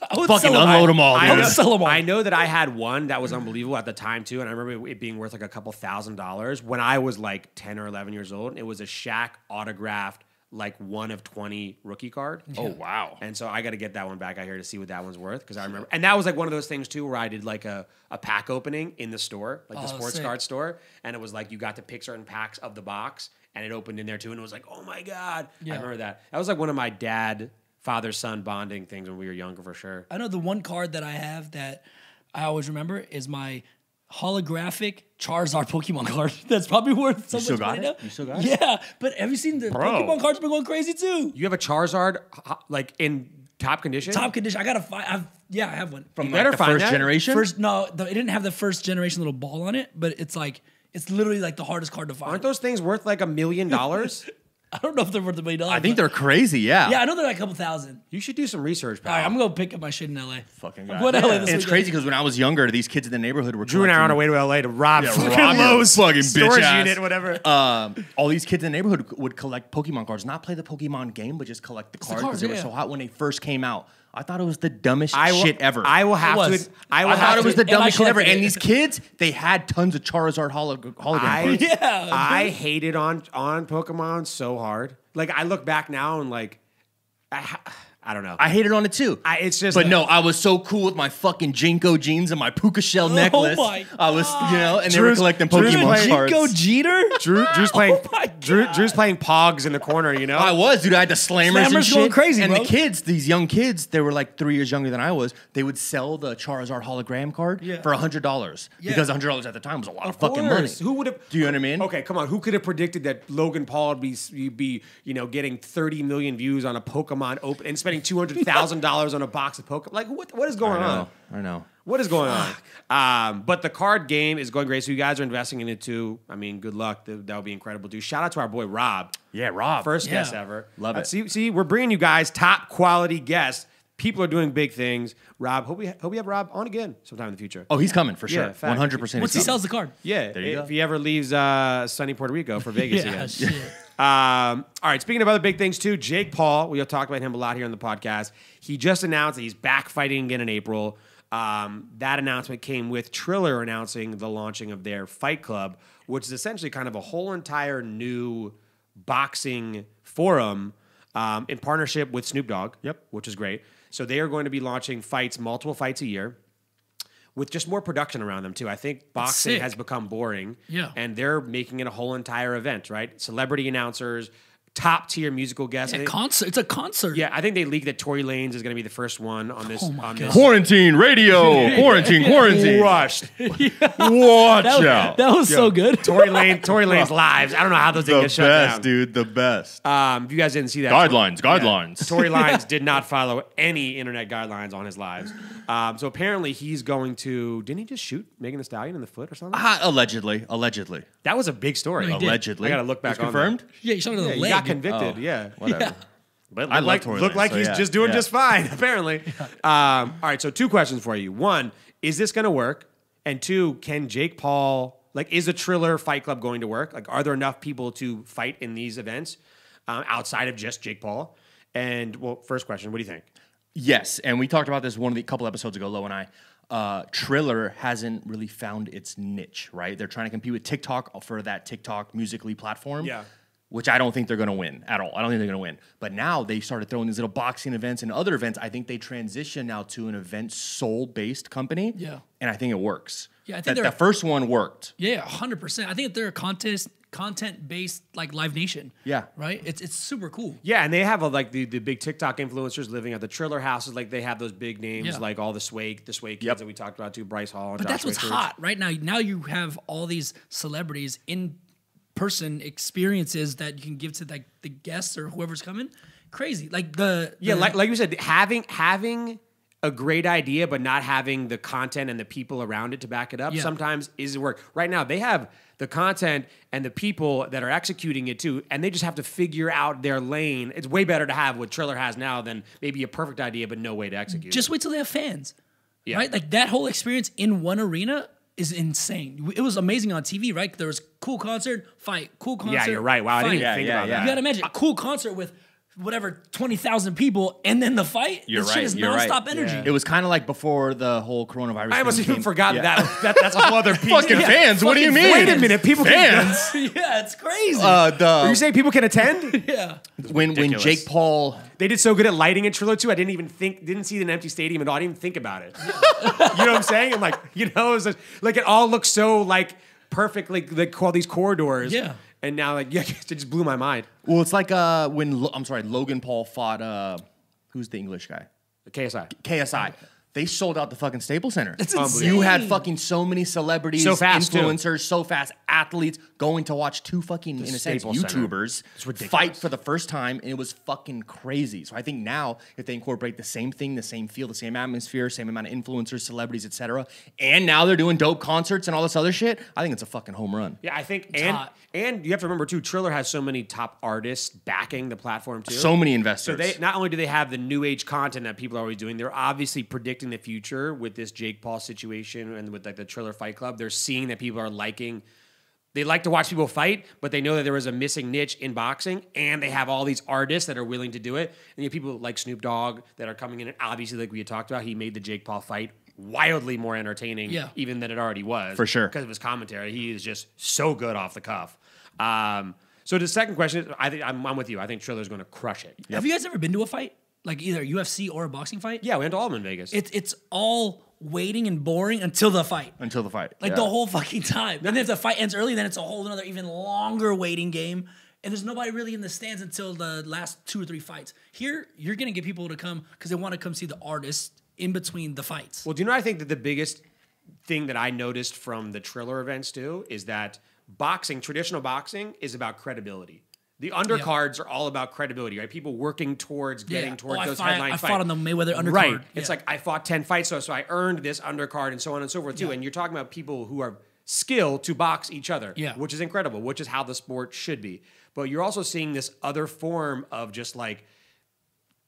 I would Fucking sell 'em unload them all, I dude. know, sell 'em all. I know that I had one that was unbelievable at the time too, and I remember it being worth like a couple $1,000s when I was like 10 or 11 years old. It was a Shaq autographed like 1 of 20 rookie card. Oh, wow. And so I got to get that one back out here to see what that one's worth because I remember, and that was like one of those things too where I did like a pack opening in the store, like the sports sick. card store, and it was like you got to pick certain packs of the box, and it opened in there too, and it was like, oh my god, I remember that. That was like one of my father-son bonding things when we were younger for sure. I know the one card that I have that I always remember is my holographic Charizard Pokemon card. That's probably worth so much money now. You still got it? Yeah, but have you seen the Pokemon cards been going crazy too? You have a Charizard like in top condition? Top condition. I got I have one. From better the find first that. generation? It didn't have the first generation little ball on it, but it's literally like the hardest card to find. Aren't those things worth like $1 million? I don't know if they're worth $1 million. I think they're crazy, yeah. Yeah, I know they're like a couple thousand. You should do some research, pal. All right, I'm gonna go pick up my shit in LA. Fucking What LA this And it's weekend? crazy because when I was younger, these kids in the neighborhood were Drew and I are on our way to LA to rob rob fucking your Lowe's fucking storage bitch ass. unit, whatever. All these kids in the neighborhood would collect Pokemon cards, not play the Pokemon game, but just collect the cards because cards, they were yeah. so hot when they first came out. I thought it was the dumbest I will- shit ever. I will have It was. to. I thought it was the and I dumbest shit ever. collected And it. these kids, they had tons of Charizard hologram cards. Yeah, I hated on Pokemon so hard. Like I look back now and like, I don't know. I hated on it too. It's just. But no, I was so cool with my fucking Jinko jeans and my puka shell necklace. my I was, and they were Drew's- collecting Drew's Pokemon playing- cards. Jinko Jeter. Drew's playing. my God. Drew's playing Pogs in the corner. You know. I was, dude. I had the slammers and Slammers shit. going crazy, and bro. the kids, these young kids, they were like 3 years younger than I was. They would sell the Charizard hologram card for $100 because $100 at the time was a lot of fucking money. Who would have? Do you know what I mean? Okay, come on. Who could have predicted that Logan Paul would be getting 30 million views on a Pokemon open and spending $200,000 on a box of Pokemon? Like what is going on? I know. What is going on? But the card game is going great. So you guys are investing in it too. I mean, good luck. That would be incredible, dude. Shout out to our boy Rob. Yeah, Rob. First Yeah. guest ever. Love it. See, we're bringing you guys top quality guests. People are doing big things. Rob, hope we have Rob on again sometime in the future. Oh, he's coming for Yeah, sure. fact. 100%. Once he sells the card. Yeah, There you if go. he ever leaves sunny Puerto Rico for Vegas Yeah, again. shit. All right, speaking of other big things too, Jake Paul, we have talked about him a lot here on the podcast. He just announced that he's back fighting again in April. That announcement came with Triller announcing the launching of their Fight Club, which is essentially kind of a whole entire new boxing forum in partnership with Snoop Dogg. Yep. Which is great. So they are going to be launching multiple fights a year, with just more production around them too. I think boxing sick. has become boring. Yeah. And they're making it a whole entire event, right? Celebrity announcers, top tier musical guests. A And concert. It's a concert. yeah, I think they leaked that Tory Lanez is going to be the first one on this. Oh my on God. this. Quarantine radio. Quarantine. Crushed. Watch That was so good. Tory Lanez lives. I don't know how those things get shut down. dude. The best. If you guys didn't see that, Guidelines. Tory Lanez did not follow any internet guidelines on his lives. So apparently he's going to. Didn't he just shoot Megan Thee Stallion in the foot or something? Allegedly. That was a big story. No, he did. Allegedly. I gotta look back It's on confirmed. Yeah, you shot it in Yeah, the he leg. got convicted. Oh. Yeah. Whatever. Yeah. But I love looked Tory like Lanez, he's so yeah. just doing Yeah. just fine, apparently. All right, so two questions for you. One, is this going to work? And two, can Jake Paul, is the Triller Fight Club going to work? Like, are there enough people to fight in these events outside of just Jake Paul? And, well, first question, what do you think? Yes, and we talked about this couple episodes ago, Lo and I. Triller hasn't really found its niche, right? They're trying to compete with TikTok for that TikTok Musical.ly platform. Yeah. Which I don't think they're going to win at all. I don't think they're going to win. But now they started throwing these little boxing events and other events. I think they transition now to an event soul-based company. Yeah. And I think it works. Yeah, I think that they're- the first one worked. Yeah, 100%. I think they're a content-based Live Nation. Yeah. Right? It's super cool. Yeah, and they have the big TikTok influencers living at the Triller houses. Like, they have those big names, Yeah. like all the Sway kids Yep. that we talked about too, Bryce Hall and But Josh that's what's Richards. hot right now. Now you have all these celebrities in person experiences that you can give to the guests or whoever's coming. Crazy. Like like you said, having a great idea, but not having the content and the people around it to back it up Yeah. sometimes isn't work. Right now, they have the content and the people that are executing it too, and they just have to figure out their lane. It's way better to have what Triller has now than maybe a perfect idea, but no way to execute. just wait till they have fans. Yeah. Right? Like that whole experience in one arena is insane. It was amazing on TV, right? There was cool concert, fight, cool concert. Yeah, you're right. Wow, I didn't fight. even think about yeah. that. You gotta imagine a cool concert with whatever 20,000 people, and then the fight. You're This right. shit is You're right. nonstop energy. Yeah. It was kind of like before the whole coronavirus I almost thing even came- forgot Yeah. that's a whole other piece. Fucking fans. What do you mean? Wait a minute, people Fans? Yeah, it's crazy. Are you saying people can attend? yeah. When Ridiculous. Jake Paul... They did so good at lighting in Triller too. I didn't see an empty stadium at all. I didn't even think about it. You know what I'm saying? I'm like, it was just, it all looks so perfect, like all these corridors. Yeah. And now it just blew my mind. Well, it's like when Logan Paul fought who's the English guy? KSI. KSI. They sold out the fucking Staples Center. That's insane. You had fucking so many celebrities, So fast, influencers, so fast, athletes going to watch two fucking, in a sense, Staples Center. YouTubers It's ridiculous. fight for the first time, and it was fucking crazy. So I think now, if they incorporate the same thing, the same feel, the same atmosphere, same amount of influencers, celebrities, etc., and now they're doing dope concerts and all this other shit, I think it's a fucking home run. Yeah, I think, hot. and you have to remember too, Triller has so many top artists backing the platform too. So many So investors. they not only do they have the new age content that people are always doing, they're obviously predicting the future with this Jake Paul situation and with like the Triller Fight Club. They're seeing that people are liking. They like to watch people fight, but they know that there was a missing niche in boxing, and they have all these artists that are willing to do it. And you have people like Snoop Dogg that are coming in, and obviously, like we had talked about, he made the Jake Paul fight wildly more entertaining, even than it already was, For sure, because of his commentary. He is just so good off the cuff. So the second question, I think I'm with you. I think Triller's going to crush it. Have you guys ever been to a fight? Like either UFC or a boxing fight? Yeah, we went to all of them in Vegas. It's all waiting and boring until the fight. Until the fight. Like the whole fucking time. Then if the fight ends early, then it's a whole another even longer waiting game. And there's nobody really in the stands until the last 2 or 3 fights. Here, you're going to get people to come because they want to come see the artist in between the fights. Well, do you know, I think that the biggest thing that I noticed from the Triller events too is that boxing, traditional boxing, is about credibility. The undercards are all about credibility, right? People working towards getting towards those headline fights. I fought on the Mayweather undercard. Right. It's like I fought 10 fights, so I earned this undercard and so on and so forth too. And you're talking about people who are skilled to box each other, which is incredible, which is how the sport should be. But you're also seeing this other form of just like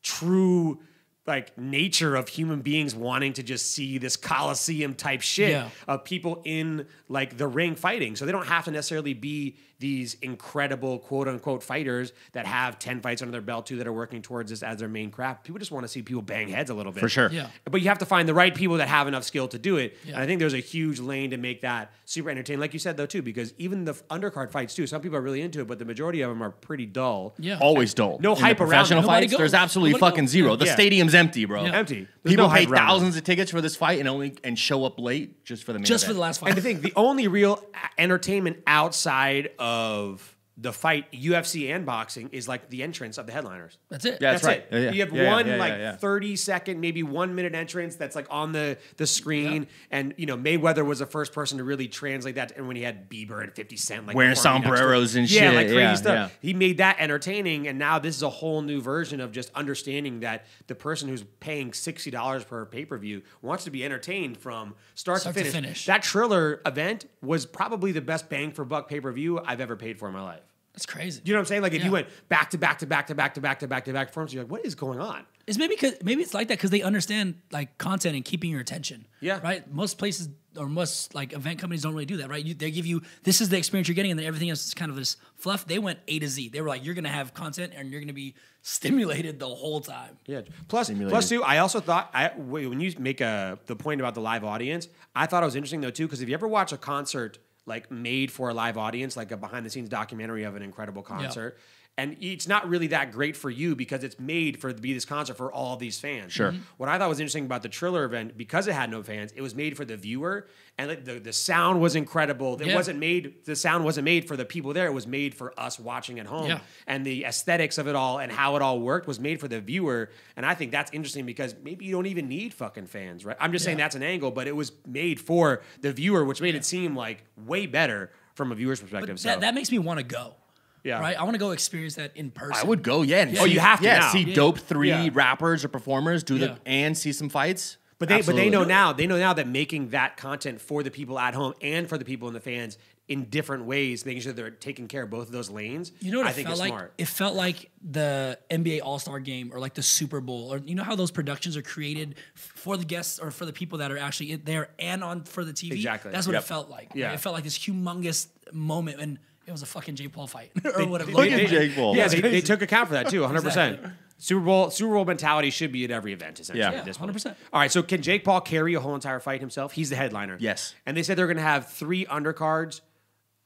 true like nature of human beings wanting to just see this Coliseum type shit of people in like the ring fighting. So they don't have to necessarily be these incredible quote unquote fighters that have 10 fights under their belt too that are working towards this as their main craft. People just want to see people bang heads a little bit. For sure. Yeah. But you have to find the right people that have enough skill to do it. And I think there's a huge lane to make that super entertaining. Like you said though too, because even the undercard fights too, some people are really into it, but the majority of them are pretty dull. Yeah. Always dull. No In hype the around professional it. fights, Nobody there's goes. absolutely Nobody fucking goes. zero. The Yeah. stadium's empty, bro. Empty. There's People no hype pay around it. thousands of tickets for this fight and show up late just for the main Just for event. the last fight. And the thing, the only real entertainment outside of the fight, UFC and boxing, is like the entrance of the headliners. That's it. Yeah, That's right. it. Yeah, You have yeah, one yeah, like yeah. 30-second, maybe 1 minute entrance that's like on the screen. And you know, Mayweather was the first person to really translate that. And when he had Bieber and 50 Cent like Wearing performing next to him. sombreros and yeah, shit. like crazy Yeah, stuff. yeah. He made that entertaining, and now this is a whole new version of just understanding that the person who's paying $60 per pay-per-view wants to be entertained from start to finish. That Triller event was probably the best bang for buck pay-per-view I've ever paid for in my life. That's crazy. You know what I'm saying? Like if you went back to back to back to back to back to back to back performances, you're like, what is going on? It's maybe it's like that because they understand like content and keeping your attention. Yeah. Right. Most places or most like event companies don't really do that. Right. They give you this is the experience you're getting, and then everything else is kind of this fluff. They went A to Z. They were like, you're gonna have content and you're gonna be stimulated the whole time. Yeah. Plus too, I also thought when you make the point about the live audience, I thought it was interesting though too, because if you ever watch a concert like made for a live audience, like a behind the scenes documentary of an incredible concert. And it's not really that great for you because it's made to be this concert for all these fans. Sure. What I thought was interesting about the Triller event, because it had no fans, it was made for the viewer, and the sound was incredible. The sound wasn't made for the people there. It was made for us watching at home. Yeah. And the aesthetics of it all and how it all worked was made for the viewer. And I think that's interesting because maybe you don't even need fucking fans, right? I'm just saying that's an angle, but it was made for the viewer, which made it seem like way better from a viewer's perspective. But that makes me want to go. Yeah. Right? I want to go experience that in person. I would go, yeah. Oh, you have to now. see dope 3 rappers or performers Yeah. and see some fights. But they Absolutely. know now that making that content for the people at home and for the people and the fans in different ways, making sure they're taking care of both of those lanes. You know what I it think felt is like? smart. It felt like the NBA All-Star Game or like the Super Bowl, or you know how those productions are created for the guests or for the people that are actually there and on for the TV. Exactly. That's what it felt like. Yeah. Right? It felt like this humongous moment, and it was a fucking Jake Paul fight or whatever. Look at Jake Paul. Yeah, That's they took account for that too, 100%. Exactly. Super Bowl mentality should be at every event, essentially. Yeah. At this point. 100%. All right, so can Jake Paul carry a whole entire fight himself? He's the headliner. Yes. And they said they're going to have 3 undercards.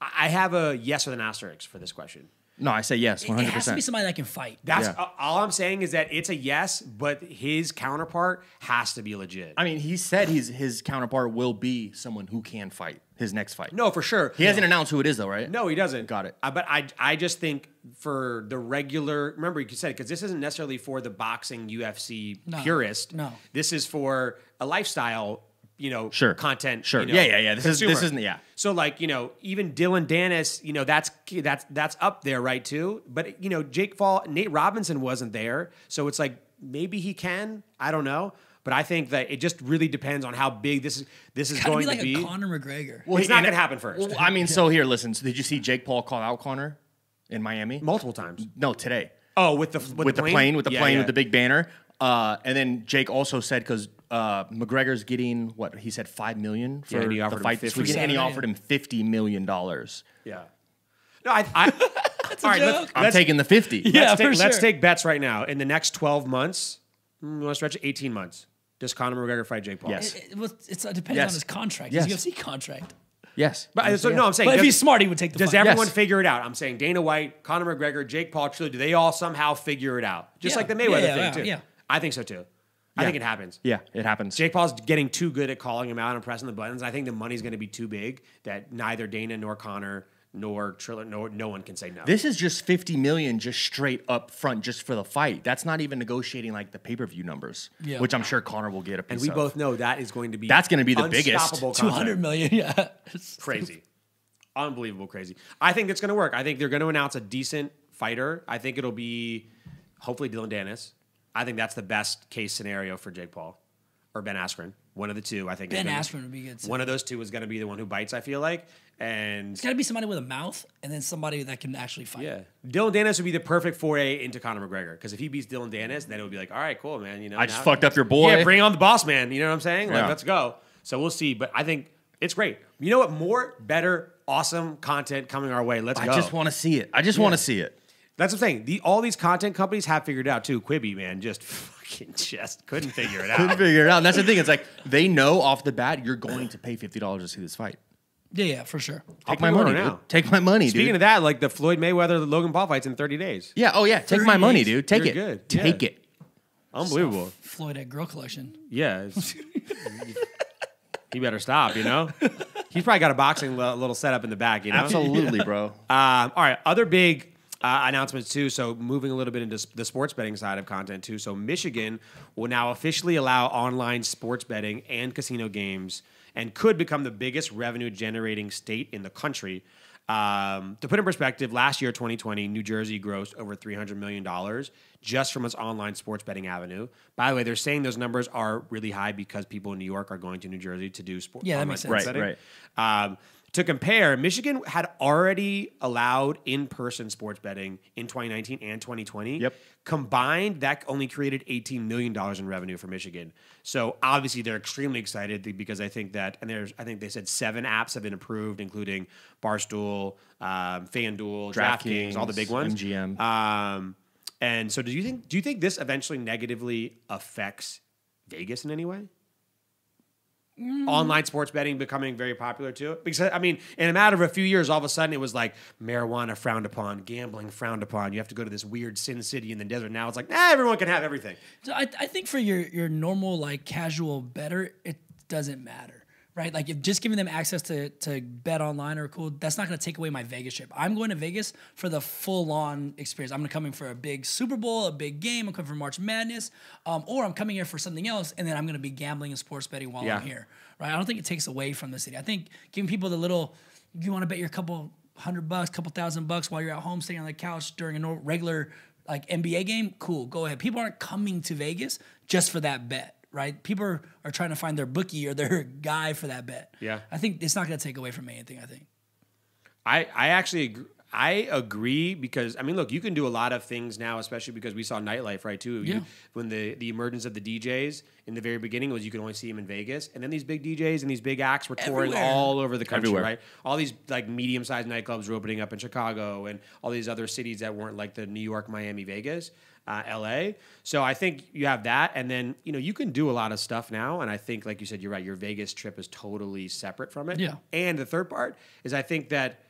I have a yes with an asterisk for this question. No, I say yes, 100%. It has to be somebody that can fight. That's all I'm saying is that it's a yes, but his counterpart has to be legit. I mean, he said his counterpart will be someone who can fight his next fight. No, for sure. He hasn't announced who it is, though, right? No, he doesn't. Got it. But I just think for the regular, remember you said, because this isn't necessarily for the boxing UFC purist. No. This is for a lifestyle, Sure. content. Sure. You know, Yeah. This consumer. isn't. Yeah. So like, even Dylan Dennis, that's up there, right, too. But Jake Paul, Nate Robinson wasn't there. So it's like maybe he can. I don't know. But I think that it just really depends on how big this is going to be. to be. Like a Conor McGregor. Well, it's not going to happen first. Well, I mean, so here, listen. So did you see Jake Paul call out Conor in Miami? Multiple times. No, today. Oh, with the plane? With the big banner. And then Jake also said, because McGregor's getting, what, he said $5 million for and he the offered fight him this weekend, and he offered him $50 million. Yeah. No, I That's a joke. I'm taking the 50. Yeah, let's take bets right now. In the next 12 months, you want to stretch it 18 months. Does Conor McGregor fight Jake Paul? Yes. It depends Yes. on his contract. Yes. His UFC contract. Yes. But I'm saying, But if he's smart, he would take the does fight. everyone Yes. figure it out? I'm saying Dana White, Conor McGregor, Jake Paul, truly, do they all somehow figure it out? Just Yeah. like the Mayweather Yeah, thing, too. yeah. I think so, too. I think it happens. Yeah, it happens. Jake Paul's getting too good at calling him out and pressing the buttons. I think the money's going to be too big that neither Dana nor Conor nor Triller, no one can say no. This is just $50 million just straight up front just for the fight. That's not even negotiating like the pay-per-view numbers, which I'm sure Conor will get a piece and we of. both know that is going to be That's going to be the biggest. unstoppable content. $200 million. Yeah. Crazy. Unbelievable crazy. I think it's going to work. I think they're going to announce a decent fighter. I think it'll be hopefully Dylan Dennis. I think that's the best case scenario for Jake Paul or Ben Askren. One of the two, I think. Ben Askren would be good. One of those two is going to be the one who bites, I feel like. And It's got to be somebody with a mouth and then somebody that can actually fight. yeah, Dylan Dennis would be the perfect foray into Conor McGregor, because if he beats Dylan Dennis, then it would be like, all right, cool, man. I just fucked up your boy. Yeah, bring on the boss man. You know what I'm saying? Like, Yeah. let's go. So we'll see. But I think it's great. You know what? More, better, awesome content coming our way. Let's go. I just want to see it. I just want to see it. That's what I'm saying. All these content companies have figured it out too. Quippy, man, just couldn't figure it Couldn't out. figure it out. And that's the thing. It's like they know off the bat you're going to pay $50 to see this fight. Yeah, for sure. Take I'll my put it money, on dude. now. Take my money, Speaking dude. of that, like the Floyd Mayweather, the Logan Paul fights in 30 days. Yeah. Oh yeah. Take 30 my money, days. dude. Take You're it. good. Take Yeah. it. Unbelievable. Floyd at Girl Collection. Yeah. He better stop, He's probably got a boxing little setup in the back, Absolutely, bro. All right, other big announcements too. So moving a little bit into the sports betting side of content too. So Michigan will now officially allow online sports betting and casino games, and could become the biggest revenue generating state in the country. To put in perspective, last year, 2020, New Jersey grossed over $300 million just from its online sports betting avenue. By the way, they're saying those numbers are really high because people in New York are going to New Jersey to do Yeah, that online makes sports sense. betting. Right. To compare, Michigan had already allowed in-person sports betting in 2019 and 2020. Yep. Combined, that only created $18 million in revenue for Michigan. So obviously they're extremely excited because I think I think they said 7 apps have been approved, including Barstool, FanDuel, DraftKings, all the big ones. MGM. And so do you think this eventually negatively affects Vegas in any way? Online sports betting becoming very popular too, because I mean, in a matter of a few years, all of a sudden it was like marijuana frowned upon, gambling frowned upon. You have to go to this weird sin city in the desert. Now it's like, everyone can have everything. So I think for your normal like casual bettor, it doesn't matter, right? Like if just giving them access to bet online or cool, that's not going to take away my Vegas trip. I'm going to Vegas for the full on experience. I'm going to come in for a big Super Bowl, a big game. I'm coming for March Madness, or I'm coming here for something else, and then I'm going to be gambling and sports betting while I'm here, right? I don't think it takes away from the city. I think giving people the little, you want to bet your couple $100, couple $1,000 while you're at home sitting on the couch during a regular like NBA game, cool, go ahead. People aren't coming to Vegas just for that bet. Right? People are trying to find their bookie or their guy for that bet. Yeah. I think it's not going to take away from anything, I think. I actually agree. I agree because, I mean, look, you can do a lot of things now, especially because we saw nightlife, right, too? Yeah. When the emergence of the DJs in the very beginning was you could only see them in Vegas. And then these big DJs and these big acts were touring Everywhere. all over the country, Everywhere. right? All these, like, medium-sized nightclubs were opening up in Chicago and all these other cities that weren't like the New York, Miami, Vegas. LA. So I think you have that. And then, you can do a lot of stuff now. And I think, like you said, you're right. Your Vegas trip is totally separate from it. Yeah. And the third part is I think that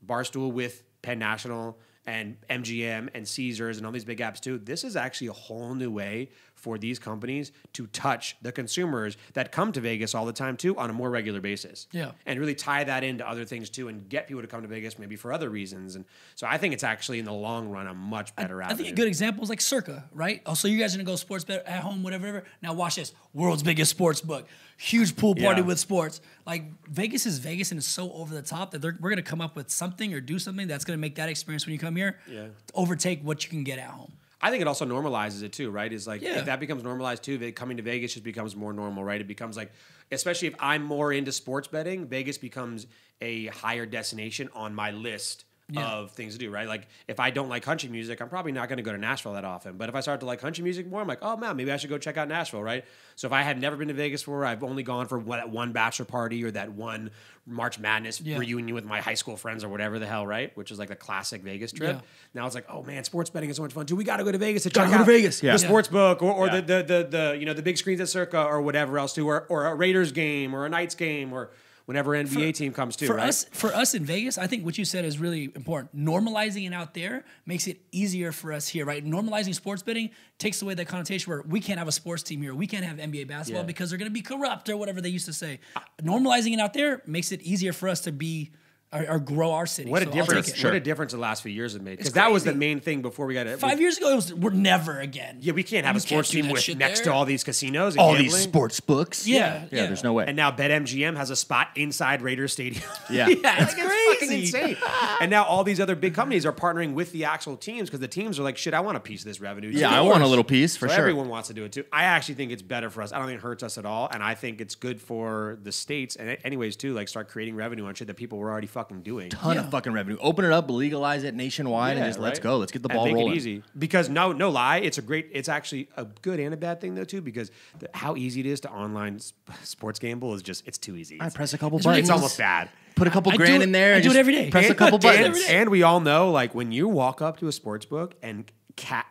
Barstool with Penn National and MGM and Caesars and all these big apps too. This is actually a whole new way for these companies to touch the consumers that come to Vegas all the time too on a more regular basis. Yeah. And really tie that into other things too and get people to come to Vegas maybe for other reasons. And so I think it's actually in the long run a much better avenue. I think a good example is like Circa, right? Oh, so you guys are gonna go sports bet at home, whatever. Now watch this. World's biggest sports book. Huge pool party with sports. Like Vegas is Vegas and it's so over the top that we're gonna come up with something or do something that's gonna make that experience when you come here overtake what you can get at home. I think it also normalizes it too, right? Is like if that becomes normalized too, coming to Vegas just becomes more normal, right? It becomes like, especially if I'm more into sports betting, Vegas becomes a higher destination on my list of things to do, right? Like if I don't like country music, I'm probably not going to go to Nashville that often. But if I start to like country music more, I'm like, oh man, maybe I should go check out Nashville, right? So if I had never been to Vegas before, I've only gone for that one bachelor party or that one March Madness reunion with my high school friends or whatever the hell, right? Which is like the classic Vegas trip. Now it's like, oh man, sports betting is so much fun. Dude, we got to go to Vegas to check out the sports book or the big screens at Circa or whatever else too, or a Raiders game or a Knights game or whenever NBA team comes too, right? For us in Vegas, I think what you said is really important. Normalizing it out there makes it easier for us here, right? Normalizing sports betting takes away that connotation where we can't have a sports team here. We can't have NBA basketball because they're going to be corrupt or whatever they used to say. Normalizing it out there makes it easier for us to be or grow our city. What a difference! What a diffence the last few years have made. Because that was the main thing before we got it. 5 years ago, it was we're never again. Yeah, we can't have a sports team with next to all these casinos, and all gambling. these sports books. Yeah, there's no way. And now BetMGM has a spot inside Raiders Stadium. Yeah, it's fucking crazy. insane. And now all these other big companies are partnering with the actual teams because the teams are like, shit, I want a piece of this revenue. Yeah, I want a little piece for so sure. Everyone wants to do it too. I actually think it's better for us. I don't think it hurts us at all, and I think it's good for the states and anyways too. Like start creating revenue on shit that people were already fucking doing. Ton of fucking revenue. Open it up, legalize it nationwide, and just let's go. Let's get the ball make rolling. It easy. Because no lie, it's actually a good and a bad thing though too. Because how easy it is to online sports gamble is just it's too easy. I press a couple buttons. It's almost bad. Put a couple grand in there. I do it every day. Press a couple buttons. And we all know, like when you walk up to a sports book and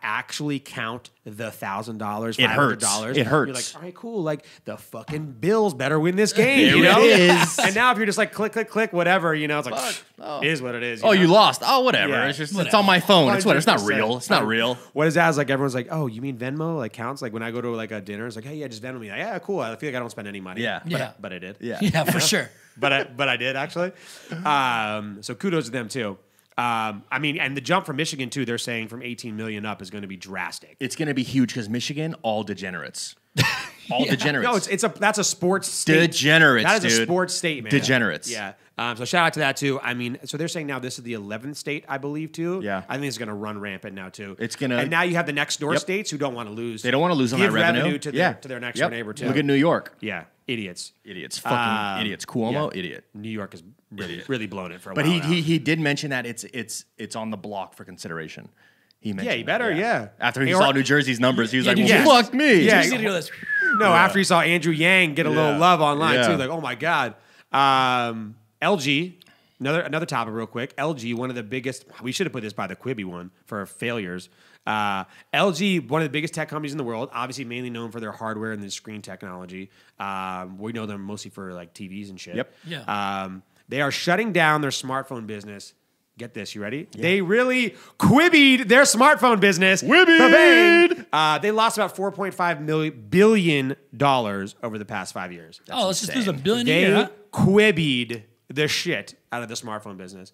actually count the $1,000, $500, it hurts. It hurts. You're like, all right, cool. Like the fucking Bills better win this game. There you know? it is. And now if you're just like click, click, click, whatever, you know, it's like it is what it is. Oh, know? you lost. Oh, whatever. Yeah. It's just it's on my phone. It's what. It's not 100%. real. It's not real. What is that? It's like everyone's like, oh, you mean Venmo? Like counts? Like when I go to like a dinner, it's like, hey, yeah, just Venmo me. Like, yeah, cool. I feel like I don't spend any money. Yeah. But I did. Yeah, for sure. But I did actually. So kudos to them too. I mean, and the jump from Michigan too, they're saying from 18 million up is going to be drastic. It's going to be huge because Michigan, all degenerates. All degenerates. No, that's a sports statement. Degenerates, That is dude. a sports statement. Degenerates. Yeah. So shout out to that too. I mean, so they're saying now this is the 11th state, I believe, too. Yeah. I think it's going to run rampant now too. It's gonna- And now you have the next door states who don't want to lose. They don't want to lose on that Give revenue. to their next door neighbor too. Look at New York. Yeah. Idiots. Idiots. Fucking idiots. Cuomo, Yeah. idiot. New York has really blown it for a But while. he did mention that it's on the block for consideration. He mentioned he better, that, yeah. After he Or- saw New Jersey's numbers, he was like, New well, Jersey- fuck me. Yeah. Just need to go this. No, after he saw Andrew Yang get a little love online Yeah. too, like, oh my God. LG, another topic real quick. LG, one of the biggest, we should have put this by the Quippy one for failures. LG, one of the biggest tech companies in the world, obviously mainly known for their hardware and their screen technology. We know them mostly for like TVs and shit. Yep. Yeah. They are shutting down their smartphone business. Get this, you ready? Yeah. They really quibbied their smartphone business. Quibbied! They lost about $4.5 billion over the past 5 years. That's let's just lose $1 billion a They year, huh? quibbied the shit out of the smartphone business.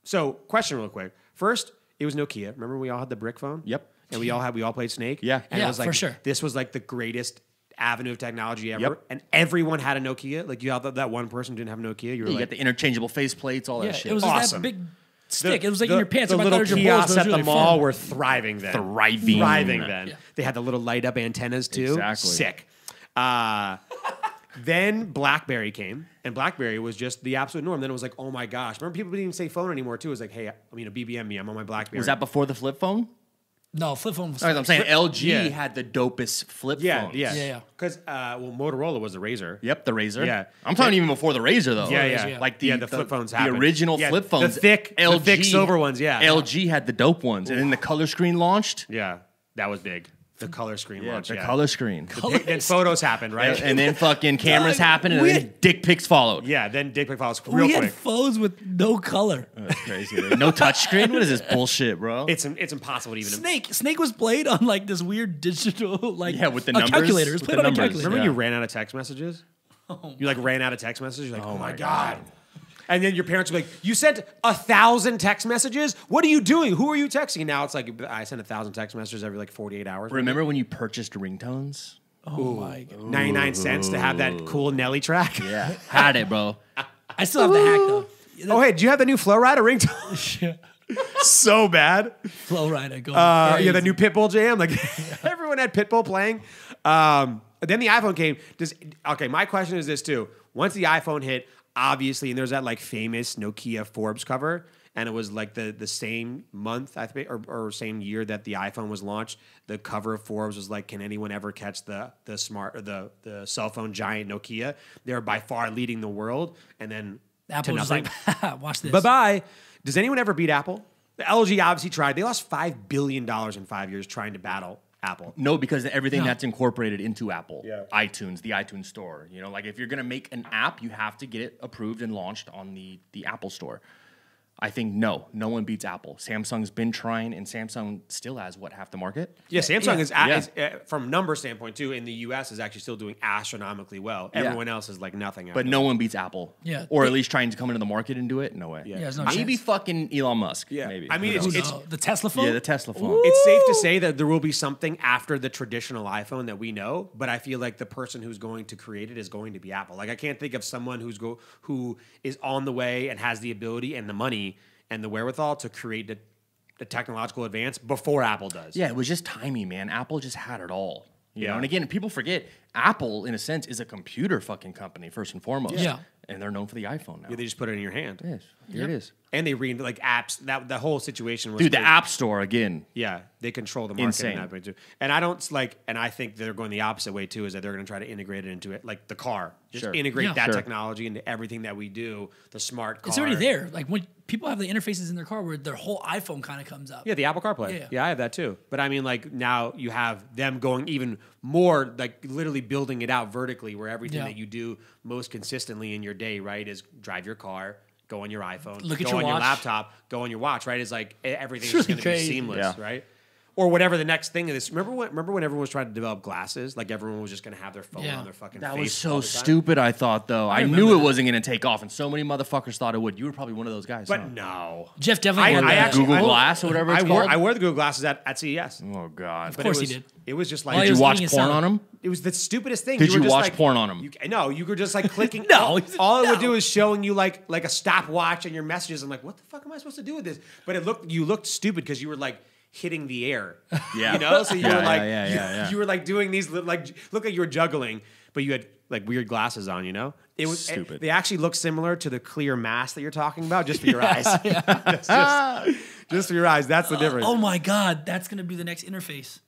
So, question real quick. First, it was Nokia. Remember we all had the brick phone? Yep. And we all played Snake? Yeah. And Yeah, it was like, for sure. This was like the greatest avenue of technology ever. Yep. And everyone had a Nokia. Like you had that one person who didn't have a Nokia. You were You like, got the interchangeable face plates, all Yeah, that shit. it was Awesome. that big stick. It was like in your pants. The I thought it little was your balls, kiosks but at it was the really mall fun. were thriving then. Thriving. then. Yeah. They had the little light up antennas too. Exactly. Sick. Then BlackBerry came, and BlackBerry was just the absolute norm. Then it was like, oh my gosh. Remember, people didn't even say phone anymore too. It was like, hey, BBM me. I'm on my BlackBerry. Was that before the flip phone? No, flip phone was. I'm saying LG Yeah. had the dopest flip Yeah, phones. yeah. Because Motorola was the Razor. Yep, the Razor. Yeah. I'm talking even before the Razor though. Yeah. Like the flip phones the happened. original Yeah, flip phones. the thick silver ones. Yeah, LG had the dope ones, and then the color screen launched. Yeah, that was big. The color screen Yeah, launch. the Yeah. color screen. Then photos happened, right? And then fucking cameras happened, and then dick pics followed. Yeah, then dick pic files real We quick. had phones with no color. That's crazy. Dude. No touchscreen? What is this bullshit, bro? It's impossible to even. Snake was played on like this weird digital with the numbers. calculator. It was With played the on a numbers. calculator. Remember Yeah. you ran out of text messages? You like ran out of text messages? You're like, oh my God. God. And then your parents would be like, you sent 1,000 text messages? What are you doing? Who are you texting? Now it's like, I send 1,000 text messages every like 48 hours. Remember when you purchased ringtones? Oh my god! 99 cents to have that cool Nelly track? Yeah. Had it, bro. I still have the hack though. Oh, hey, do you have the new Flow Rider ringtone? So bad. Flow Rider, go. Yeah, the new Pitbull jam. Like everyone had Pitbull playing. Then the iPhone came. My question is this too. Once the iPhone hit, obviously, and there's that like famous Nokia Forbes cover, and it was like the same month, I think, or same year that the iPhone was launched. The cover of Forbes was like, "Can anyone ever catch the cell phone giant Nokia?" They're by far leading the world, and then Apple to was nothing. like, watch this. Bye bye. Does anyone ever beat Apple? The LG obviously tried. They lost $5 billion in 5 years trying to battle Apple. No, because everything that's incorporated into Apple, Yeah. iTunes, the iTunes Store. You know, like if you're gonna make an app, you have to get it approved and launched on the Apple Store. I think no one beats Apple. Samsung's been trying, and Samsung still has half the market. Yeah, Samsung Yeah. is from number standpoint too. In the U.S., is actually still doing astronomically well. Everyone else is like nothing. But no one beats Apple. Yeah. Or at least trying to come into the market and do it. No way. Yeah, there's no Maybe chance. fucking Elon Musk. Yeah. Maybe. I mean, Who it's- knows? the Tesla phone. Yeah, the Tesla phone. It's safe to say that there will be something after the traditional iPhone that we know, but I feel like the person who's going to create it is going to be Apple. Like I can't think of someone who is on the way and has the ability and the money and the wherewithal to create the technological advance before Apple does. Yeah, it was just timing, man. Apple just had it all. You Yeah. know? And again, people forget Apple, in a sense, is a computer fucking company, first and foremost. Yeah. And they're known for the iPhone now. Yeah, they just put it in your hand. Yes. Here it is. And they read like apps. That whole situation was Dude, the crazy. App Store, again. Yeah, they control the market Insane. in that way too. And I don't and I think they're going the opposite way too, is that they're going to try to integrate it into it, like the car. Just Sure. integrate Yeah. that Sure. technology into everything that we do. The smart car. It's already there. Like when people have the interfaces in their car where their whole iPhone kind of comes up. Yeah, the Apple CarPlay. Yeah. Yeah, I have that too. But I mean, like now you have them going even more, like literally building it out vertically, where everything Yeah. that you do most consistently in your day, right, is drive your car, go on your iPhone, Look at go your on your watch. laptop, go on your watch, right? Is like everything's It's just going really to be crazy. seamless, Yeah. right? Or whatever the next thing is. Remember when everyone was trying to develop glasses? Like everyone was just going to have their phone Yeah. on their fucking That face. was all so the time. stupid, I thought, though. I remember knew it that. wasn't going to take off, and so many motherfuckers thought it would. You were probably one of those guys. But huh? no. Jeff definitely wore I that. actually- Google I- Glass or whatever it's I called? wore the Google glasses at CES. Oh, God. But course it he was, did. It was just like While Did he you was watch getting his porn salad. on them? It was the stupidest thing. Did were you just watch like- porn on 'em? No, you were just like clicking. No, all it would no. do is showing you like a stopwatch and your messages. I'm like, what the fuck am I supposed to do with this? But you looked stupid because you were like hitting the air. Yeah. You know, so you Yeah, were like, yeah. you were like doing these like look like you were juggling, but you had like weird glasses on. You know, it was Stupid. They actually look similar to the clear mask that you're talking about, just for your eyes. just for your eyes. That's the difference. Oh my God, that's gonna be the next interface.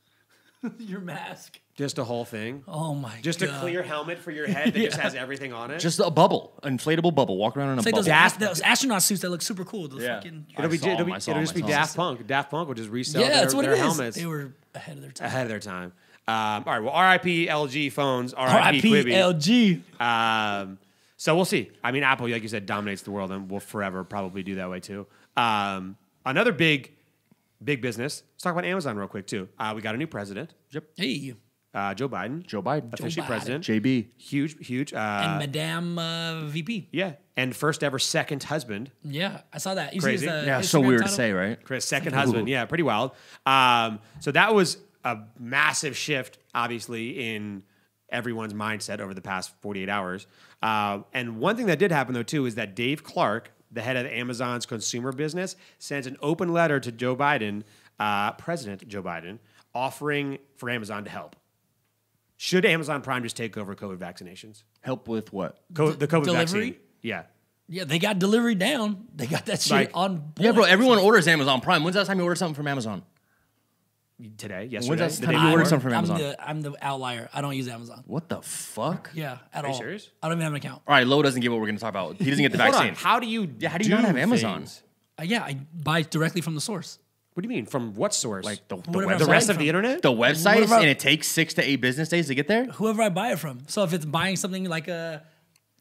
Your mask. Just a whole thing. Oh my God. Just a clear helmet for your head that just has everything on it. Just a bubble, inflatable bubble. Walk around in a It's like bubble. those astronaut suits that look super cool. Those Yeah. fucking. I saw 'em, I saw 'em, just be I saw 'em. Daft Punk. Daft Punk would just resell Yeah, their, that's what their it is. helmets They were ahead of their time. ahead of their time. All right, well, RIP LG phones, RIP RIP Quippy. LG. So we'll see. I mean, Apple, like you said, dominates the world and will forever probably do that way too. Another big business. Let's talk about Amazon real quick too. We got a new president. Yep. Hey, Joe Biden. Joe Biden. Officially Biden. president. JB. Huge. and Madame VP. Yeah. And first ever second husband. Yeah, I saw that. You Crazy. see his, Yeah, so Instagram weird to title? say, right? Chris, second husband. Yeah, pretty wild. So that was a massive shift, obviously, in everyone's mindset over the past 48 hours. And one thing that did happen, though, too, is that Dave Clark, the head of Amazon's consumer business, sent an open letter to Joe Biden, President Joe Biden, offering for Amazon to help. Should Amazon Prime just take over COVID vaccinations? Help with what? The COVID Delivery? vaccine. Yeah. Yeah, they got delivery down. They got that shit Like- on board. Yeah, bro. Everyone orders Amazon Prime. When's the last time you ordered something from Amazon? Today, When's yesterday. that the time day you ordered before. something from Amazon? I'm the outlier. I don't use Amazon. What the fuck? Yeah, at Are you all. serious? I don't even have an account. All right, Lo doesn't get what we're going to talk about. He doesn't get the Hold vaccine. on. How do you Yeah, how do you not have Amazon? things? Yeah, I buy directly from the source. What do you mean? From what source? Like the Whatever I'm the website, rest buying of the from. internet? the websites, Whatever- and it takes 6 to 8 business days to get there. Whoever I buy it from. So if it's buying something like I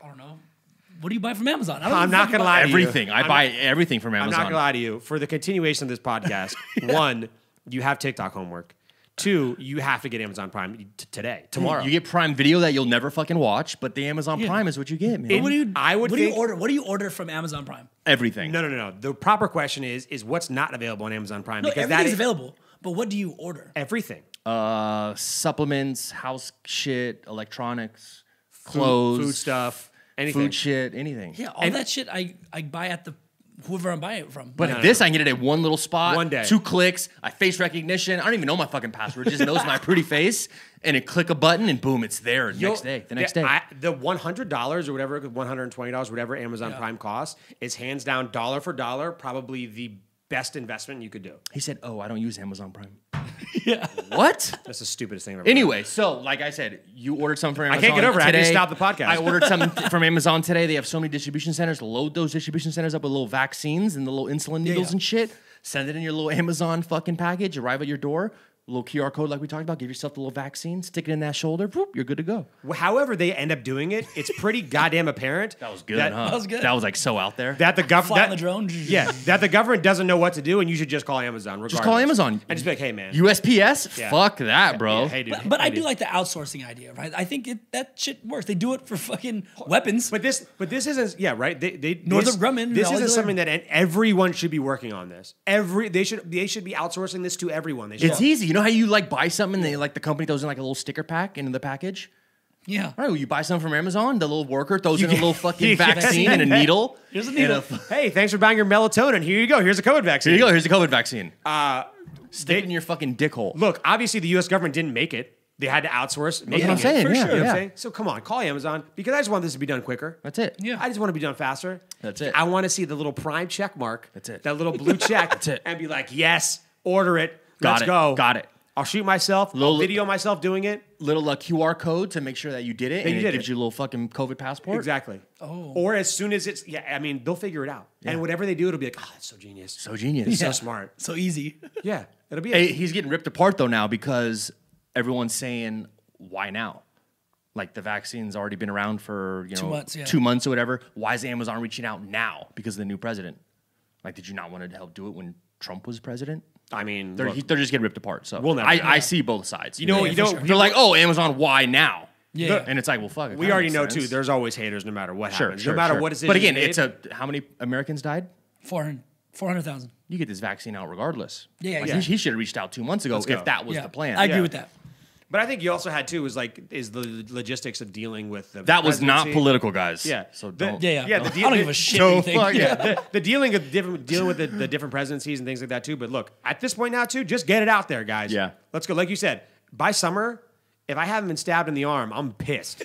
don't know, what do you buy from Amazon? I don't know I'm what the not fuck you gonna buy. lie to you. Everything. I buy everything from I'm Amazon. not gonna lie to you. For the continuation of this podcast, one, you have TikTok homework. 2, you have to get Amazon Prime tomorrow. You get Prime Video that you'll never fucking watch, but the Amazon Prime is what you get, man. What do you? I would What do you think- order? What do you order from Amazon Prime? Everything. No. The proper question is what's not available on Amazon Prime? No, because that everything's is available. But what do you order? everything. Supplements, house shit, electronics, clothes, food stuff, anything. food shit, anything. Yeah, all that shit I buy at the whoever I'm buying it from. But this, I can get it at one little spot, One day. 2 clicks, I face recognition. I don't even know my fucking password. It just knows my pretty face, and it click a button, and boom, it's there the next day. The next day. The $100 or whatever, $120, whatever Amazon Prime costs, is hands down dollar for dollar probably the best investment you could do. He said, "Oh, I don't use Amazon Prime." Yeah. What? That's the stupidest thing I've ever Anyway, so like I said, you ordered something from Amazon. can't get over it. I had to today. stop the podcast. I ordered something from Amazon today. They have so many distribution centers. Load those distribution centers up with little vaccines and the little insulin needles and shit. Send it in your little Amazon fucking package. Arrive at your door. Little QR code like we talked about. Give yourself the little vaccine. Stick it in that shoulder. Whoop, you're good to go. However they end up doing it, it's pretty goddamn apparent. That was good, that, huh? That was good. That was like so out there. That the Fly on government, the drone. yeah, that the government doesn't know what to do, and you should just call Amazon. Regardless. Just call Amazon. and just be like, "Hey, man, USPS? Yeah. Fuck that, bro. Yeah, hey, dude, But hey, I do dude. like the outsourcing idea, right? I think that shit works. They do it for fucking weapons. But this isn't. Yeah, right. Northrop Grumman, This all isn't these something that everyone should be working on. This they should be outsourcing this to everyone. They should. It's easy. You know how you like buy something and they like the company throws in like a little sticker pack into the package? Yeah. All right, well, you buy something from Amazon, the little worker throws in a little fucking you get- vaccine and a needle. Here's a and needle. Hey, thanks for buying your melatonin. Here you go. Here's a COVID vaccine. Here you go. Here's the COVID vaccine. Stick it they- in your fucking dick hole. Look, obviously the U.S. government didn't make it. They had to outsource making what I'm it. saying, For yeah, sure. You know what yeah. I'm saying? So come on, call Amazon because I just want this to be done quicker. That's it. Yeah. I just want to be done faster. That's it. I want to see the little Prime check mark. That's it. That little blue check. That's it. And be like, yes, order it. Got Let's it. go. Got it. I'll shoot myself. I'll video myself doing it. Little QR code to make sure that you did it, and you it did gives it. you a little fucking COVID passport. Exactly. Oh. Or as soon as it's I mean, they'll figure it out. And whatever they do, it'll be like, oh, that's so genius. So genius. So smart. So easy. Yeah. It'll be Hey, he's getting ripped apart though now because everyone's saying, "Why now?" Like the vaccine's already been around for 2 months, yeah. 2 months or whatever. Why is Amazon reaching out now because of the new president? Like, did you not want to help do it when Trump was president? I mean, They're, look, they're just getting ripped apart. So We'll never know. I see both sides. You know, Yeah, you for know, sure. they're like, "Oh, Amazon, why now?" Yeah. And it's like, well, fuck. It we kinda already makes know sense. too. There's always haters, no matter what Sure, happens. sure, no matter sure. what decision. But again, you made. it's how many Americans died? 400,000. You get this vaccine out regardless. Yeah, Like, yeah. He should have reached out 2 months ago Let's go. if that was Yeah. the plan. I agree Yeah. with that. But I think you also had too is the logistics of dealing with the That was not presidency. political, guys. Yeah. So The- don't. Yeah. Yeah, I the don't deal- give a shit. So what you think. fuck yeah. the dealing with the different presidencies and things like that too. But look, at this point now too, just get it out there, guys. Yeah. Let's go. Like you said, by summer, if I haven't been stabbed in the arm, I'm pissed.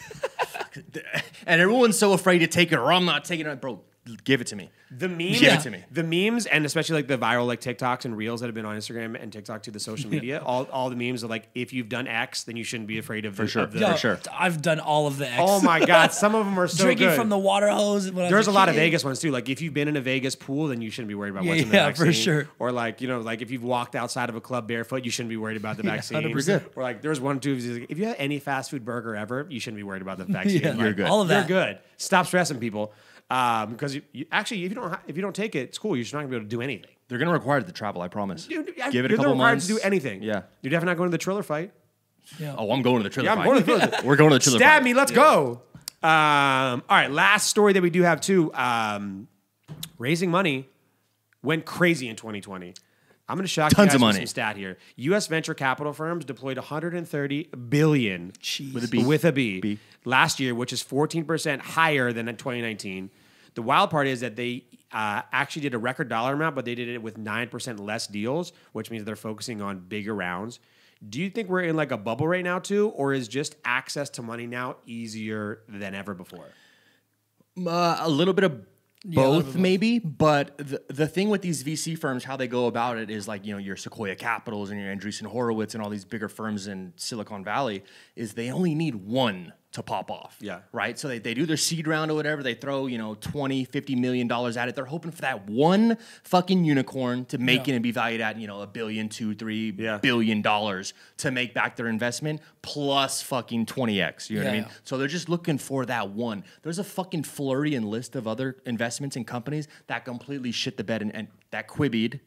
And everyone's so afraid to take it, or I'm not taking it. Bro, give it to me. The memes, Give it to me. The memes, and especially like the viral like TikToks and reels that have been on Instagram and TikTok to the social media. all the memes are like, if you've done X, then you shouldn't be afraid of For sure. of the- Yo, For sure. I've done all of the X. Oh my god, some of them are so Drinking good. from the water hose. When I was There's a lot of kid. Vegas ones too. Like if you've been in a Vegas pool, then you shouldn't be worried about Yeah, what's in the yeah, vaccine. for sure. Or like like if you've walked outside of a club barefoot, you shouldn't be worried about the vaccine. 100%. Or like there's one too. If you had any fast food burger ever, you shouldn't be worried about the vaccine. Yeah, Like, You're good. All of that. You're good. Stop stressing people. Because you actually, if you don't take it, it's cool. You're just not gonna be able to do anything. They're gonna require it to travel. I promise. Dude, Give it a you're couple not required months to do anything. Yeah. You're definitely not going to the Triller fight. Yeah. Oh, I'm going to the Triller Yeah, I'm fight. going to the Triller. We're going to the Triller Stab fight. me. Let's go. All right. Last story that we do have too. Raising money went crazy in 2020. I'm going to shock Tons you guys of with money. some stat here. U.S. venture capital firms deployed 130 billion Jeez. With a B. with a B, B. last year, which is 14% higher than in 2019. The wild part is that they actually did a record dollar amount, but they did it with 9% less deals, which means they're focusing on bigger rounds. Do you think we're in like a bubble right now too, or is just access to money now easier than ever before? A little bit of a little both, bit both. maybe. But the thing with these VC firms, how they go about it is like, your Sequoia Capitals and your Andreessen Horowitz and all these bigger firms in Silicon Valley is they only need one to pop off. Yeah. Right? So they do their seed round or whatever. They throw, $20-50 million at it. They're hoping for that one fucking unicorn to make it and be valued at, $1 billion, $2-3 billion to make back their investment plus fucking 20x. You know what I mean? So they're just looking for that one. There's a fucking flurry and list of other investments and companies that completely shit the bed and that Quibbied.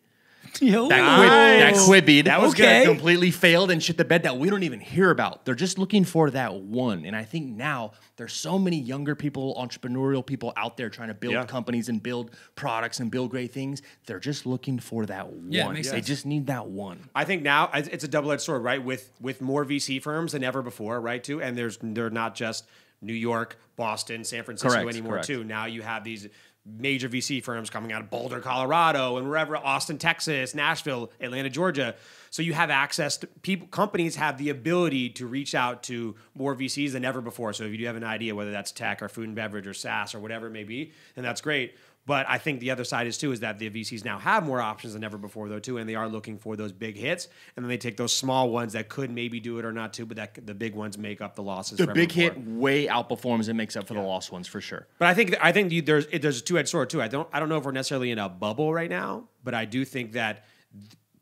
That Quibbied. That was good. Completely failed and shit the bed that we don't even hear about. They're just looking for that one. And I think now there's so many younger people, entrepreneurial people out there trying to build companies and build products and build great things. They're just looking for that one. Makes They sense. just need that one. I think now it's a double-edged sword, right? With more VC firms than ever before, right? Too, and they're not just New York, Boston, San Francisco anymore. Too. Now you have these major VC firms coming out of Boulder, Colorado, and wherever, Austin, Texas, Nashville, Atlanta, Georgia. So you have access to companies have the ability to reach out to more VCs than ever before. So if you do have an idea, whether that's tech or food and beverage or SaaS or whatever it may be, then that's great. But I think the other side is that the VCs now have more options than ever before, though, too, and they are looking for those big hits, and then they take those small ones that could maybe do it or not, too, but that the big ones make up the losses. The big hit way outperforms and makes up for the lost ones for sure. But I think there's a two-edged sword too. I don't know if we're necessarily in a bubble right now, but I do think that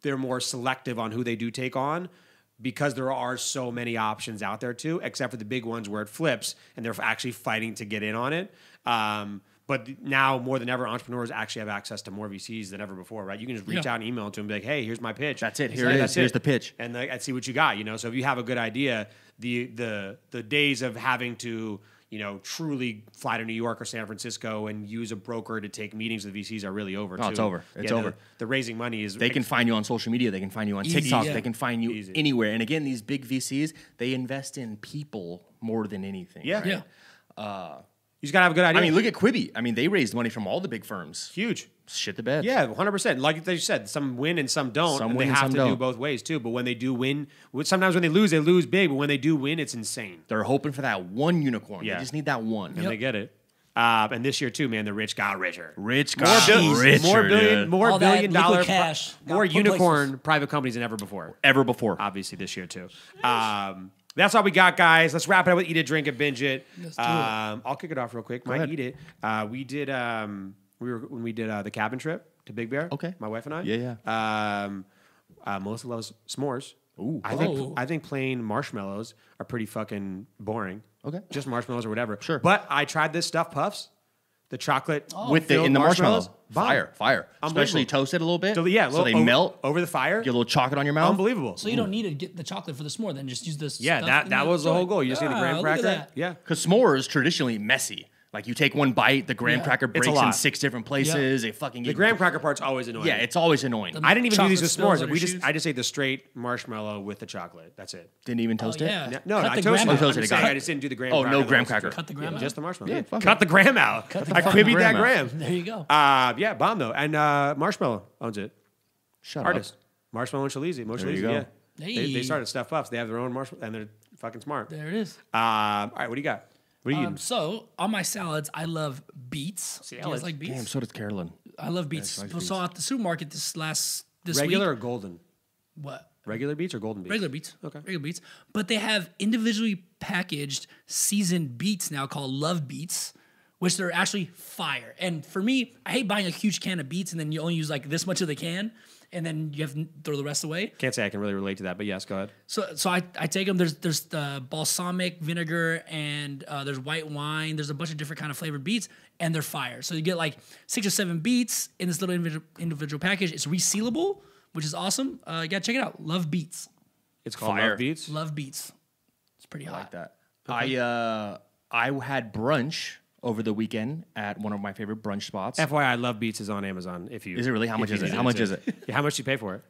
they're more selective on who they do take on, because there are so many options out there too, except for the big ones where it flips and they're actually fighting to get in on it. But now more than ever, entrepreneurs actually have access to more VCs than ever before, right? You can just reach out and email to them and be like, hey, here's my pitch. That's it. Here it is. Here's the pitch. And I'd see what you got, So if you have a good idea, the days of having to, truly fly to New York or San Francisco and use a broker to take meetings with VCs are really over. No, it's over. It's over. The raising money is... They can find you on social media. They can find you on TikTok. They can find you anywhere. And again, these big VCs, they invest in people more than anything. Yeah. Right? Yeah. You just got to have a good idea. I mean, look at Quippy. I mean, they raised money from all the big firms. Huge. Shit the bed. Yeah, 100%. Like they said, some win and some don't. Some and win they and have some to don't. do both ways too. But when they do win, sometimes when they lose big. But when they do win, it's insane. They're hoping for that one unicorn. Yeah. They just need that one. And they get it. And this year too, man, the rich got richer. Rich got richer, more All billion that dollar liquid cash. more Got unicorn places. private companies than ever before. Ever before. Obviously this year too. That's all we got, guys. Let's wrap it up with Eat It, Drink It, Binge It. Let's do it. I'll kick it off real quick. Go My ahead. Eat It. We did when we did the cabin trip to Big Bear. Okay. My wife and I. Yeah. Melissa loves s'mores. Ooh. I think plain marshmallows are pretty fucking boring. Okay. Just marshmallows or whatever. Sure. But I tried this stuffed puffs, the chocolate With the marshmallows. Bomb. Fire. Especially toasted a little bit. So, yeah, So they over, melt. over the fire. Get a little chocolate on your mouth. Unbelievable. So you don't need to get the chocolate for the s'more, then just use this. Yeah, that was the whole goal. You just need a graham look at cracker. that. Yeah. Because s'more is traditionally messy. Like you take one bite, the graham cracker It's a breaks in lot. 6 different places. They fucking The graham cracker part's always annoying. Yeah, it's always annoying. I didn't even do these chocolate with spills s'mores. on your shoes. I just ate the straight marshmallow with the chocolate. That's it. Didn't even toast it. Yeah. No, Cut I the toasted graham it. out. I'm Toasted it, saying got it. I just didn't do the graham Oh, cracker. no the graham whole cracker. Cut the graham out. Just the marshmallow. Yeah, fuck Cut it. the graham out. I quibbied that graham. There you go. Yeah, bomb though. And Marshmallow owns it. Shut Artist. up. Marshmallow and Shalizi. There you go. Yeah. Hey. They started Stuff Puffs. They have their own marshmallow, and they're fucking smart. There it is. All right, what do you got? What are you eating? So on my salads, I love beets. Do you guys like beets? Damn, so does Carolyn. I love beets. she likes So beets. at the supermarket this Regular week. or golden? What? Regular beets or golden beets? Regular beets. Okay. Regular beets. But they have individually packaged seasoned beets now called Love Beets, which they're actually fire. And for me, I hate buying a huge can of beets and then you only use like this much of the can and then you have to throw the rest away. Can't say I can really relate to that, but yes, go ahead. So I take them. There's the balsamic vinegar and there's white wine. There's a bunch of different kind of flavored beets, and they're fire. So you get like 6 or 7 beets in this little individual package. It's resealable, which is awesome. You gotta check it out. Love Beets. It's called Fire. Love Beets. Love Beets. It's pretty hot. Like that. I had brunch over the weekend at one of my favorite brunch spots. FYI, Love Beets is on Amazon. If you Is it really? How much is it? How much is it? Yeah, how much do you pay for it?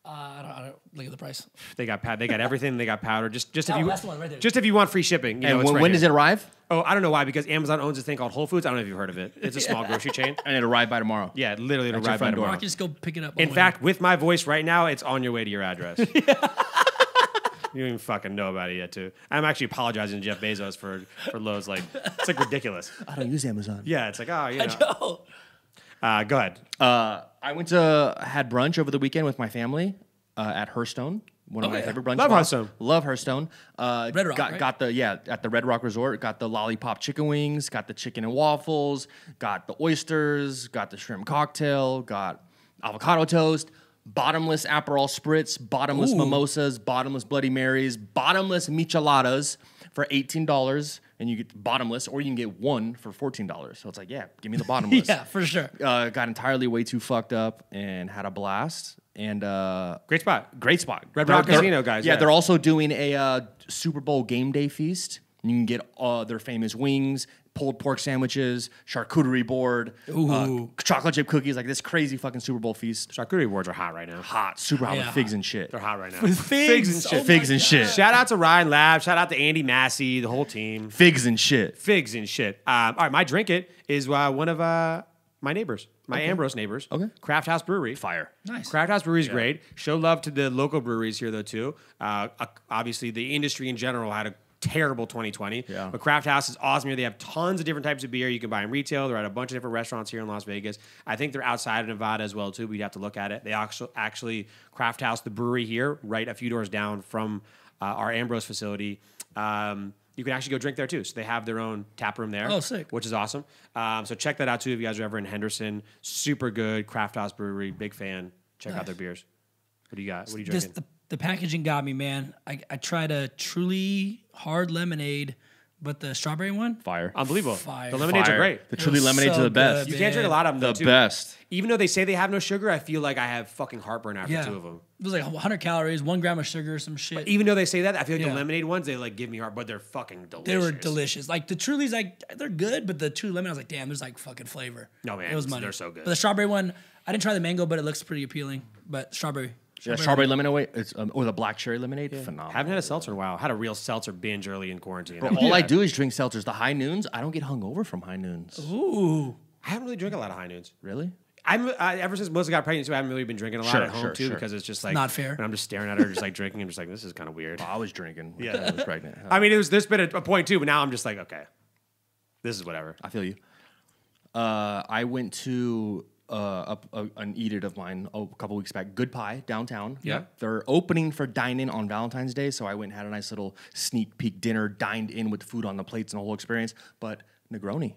I don't look at the price. They got everything. They got powder. Just if Oh, you that's the one right there. just if you want free shipping. You know, And it's right when here. does it arrive? Oh, I don't know why. Because Amazon owns this thing called Whole Foods. I don't know if you've heard of it. It's a small grocery chain. And it arrived by tomorrow. Yeah, literally it'll At your arrive by front door. Or I tomorrow. can just go pick it up. on In the way. fact, with my voice right now, it's on your way to your address. You don't even fucking know about it yet, too. I'm actually apologizing to Jeff Bezos for Lowe's. Like, it's like ridiculous. I don't use Amazon. Yeah, it's like, oh, you I know. know. Go ahead. I had brunch over the weekend with my family at Herstone. One of my favorite brunch Love spots. Hearthstone. Love Hearthstone. Red Rock, right? Got at the Red Rock Resort. Got the lollipop chicken wings. Got the chicken and waffles. Got the oysters. Got the shrimp cocktail. Got avocado toast. Bottomless Aperol spritz. Bottomless mimosas. Bottomless Bloody Marys. Bottomless micheladas for $18, and you get bottomless, or you can get one for $14. So it's like, yeah, give me the bottomless. Yeah, for sure. Got entirely way too fucked up and had a blast. And Great spot. Red Rock Casino, guys. Yeah, they're also doing a Super Bowl game day feast. And you can get their famous wings, pulled pork sandwiches, charcuterie board, chocolate chip cookies, like this crazy fucking Super Bowl feast. Charcuterie boards are hot right now. Hot, super hot with figs and shit. They're hot right now. Figs and shit. Figs and shit. Shout out to Ryan Lab. Shout out to Andy Massey, the whole team. Figs and shit. Figs and shit. All right, my drink it is one of my neighbors, my Ambrose neighbors. Okay. Craft House Brewery. Fire. Nice. Craft House Brewery is great. Show love to the local breweries here, though, too. Obviously, the industry in general had a terrible 2020. Yeah. But Craft House is awesome here. They have tons of different types of beer. You can buy in retail. They're at a bunch of different restaurants here in Las Vegas. I think they're outside of Nevada as well, too. We'd have to look at it. They actually Craft House, the brewery here, right a few doors down from our Ambrose facility. You can actually go drink there, too. So they have their own tap room there. Oh, sick. Which is awesome. So check that out, too, if you guys are ever in Henderson. Super good. Craft House Brewery. Big fan. Check out their beers. What do you got? What are you drinking? The packaging got me, man. I tried a truly hard lemonade, but the strawberry one, Fire. Unbelievable. Fire. The lemonades are great. The truly lemonades are the best. good, You can't drink a lot of them, though, The too. best. Even though they say they have no sugar, I feel like I have fucking heartburn after two of them. It was like 100 calories, 1 gram of sugar, some shit. Even though they say that, I feel like the Yeah. lemonade ones, they like give me heart, but they're fucking delicious. They were delicious. Like the Truly's, like they're good, but the Truly lemon, I was like, damn, there's like fucking flavor. No, man, it was money. they're so good. But the strawberry one, I didn't try the mango, but it looks pretty appealing. But strawberry. Yeah, strawberry lemonade. It's or the black cherry lemonade. Phenomenal. Haven't had a seltzer in a while. Had a real seltzer binge early in quarantine. Bro, all I do is drink seltzers. The high noons, I don't get hungover from high noons. Ooh. I haven't really drank a lot of high noons. Really? Ever since Melissa got pregnant, too, I haven't really been drinking a lot at home, too, because it's just like... not fair. And I'm just staring at her, just like drinking. I'm just like, this is kind of weird. I was drinking. Yeah. I was pregnant. I mean, there's been a point, too, but now I'm just like, okay, this is whatever. I feel you. I went to an eat-it of mine a couple weeks back. Good Pie downtown. Yeah. They're opening for dine-in on Valentine's Day, so I went and had a nice little sneak peek dinner, dined in with food on the plates and the whole experience. But Negroni.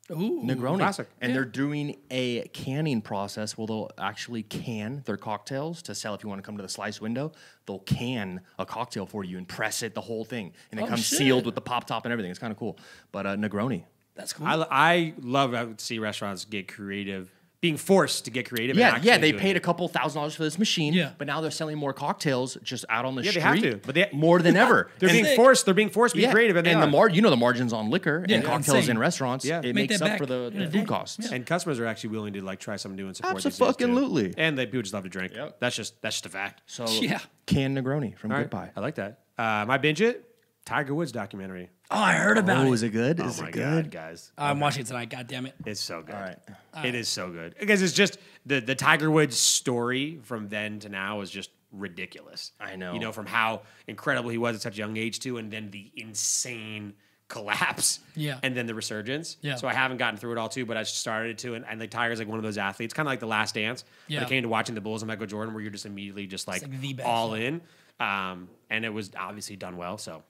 Ooh. Negroni. Classic. And they're doing a canning process where they'll actually can their cocktails to sell if you want to come to the slice window. They'll can a cocktail for you and press it, the whole thing. And it comes sealed with the pop top and everything. It's kind of cool. But Negroni. That's cool. I love to see restaurants get creative, being forced to get creative. Yeah, and yeah, actually they doing paid it. a couple $1,000s for this machine. Yeah. But now they're selling more cocktails just out on the Yeah, street. they have to, but they more than ever. They're And being forced. They're being forced to be creative, and they and are. the margins on liquor and cocktails insane. in restaurants. Yeah. It Make makes that up back for the in a food day. costs. And customers are actually willing to like try something new and support these things, Abso-fucking-lutely. too. And people just love to drink. Yep. That's just a fact. So Yeah. canned Negroni from All Good right. Pie. I like that. My binge it, Tiger Woods documentary. Oh, I heard about Oh, it. is it good? Oh Is my it god, good? guys. I'm watching it tonight. God damn it. It's so good. All right. It is so good. Because it's just the Tiger Woods story from then to now is just ridiculous. I know. You know, from how incredible he was at such a young age too, and then the insane collapse. Yeah. And then the resurgence. Yeah. So I haven't gotten through it all too, but I started to, and like Tiger's like one of those athletes, kind of like the Last Dance. Yeah. When it came to watching the Bulls and Michael Jordan, where you're just immediately just like like the best, all in. And it was obviously done well. So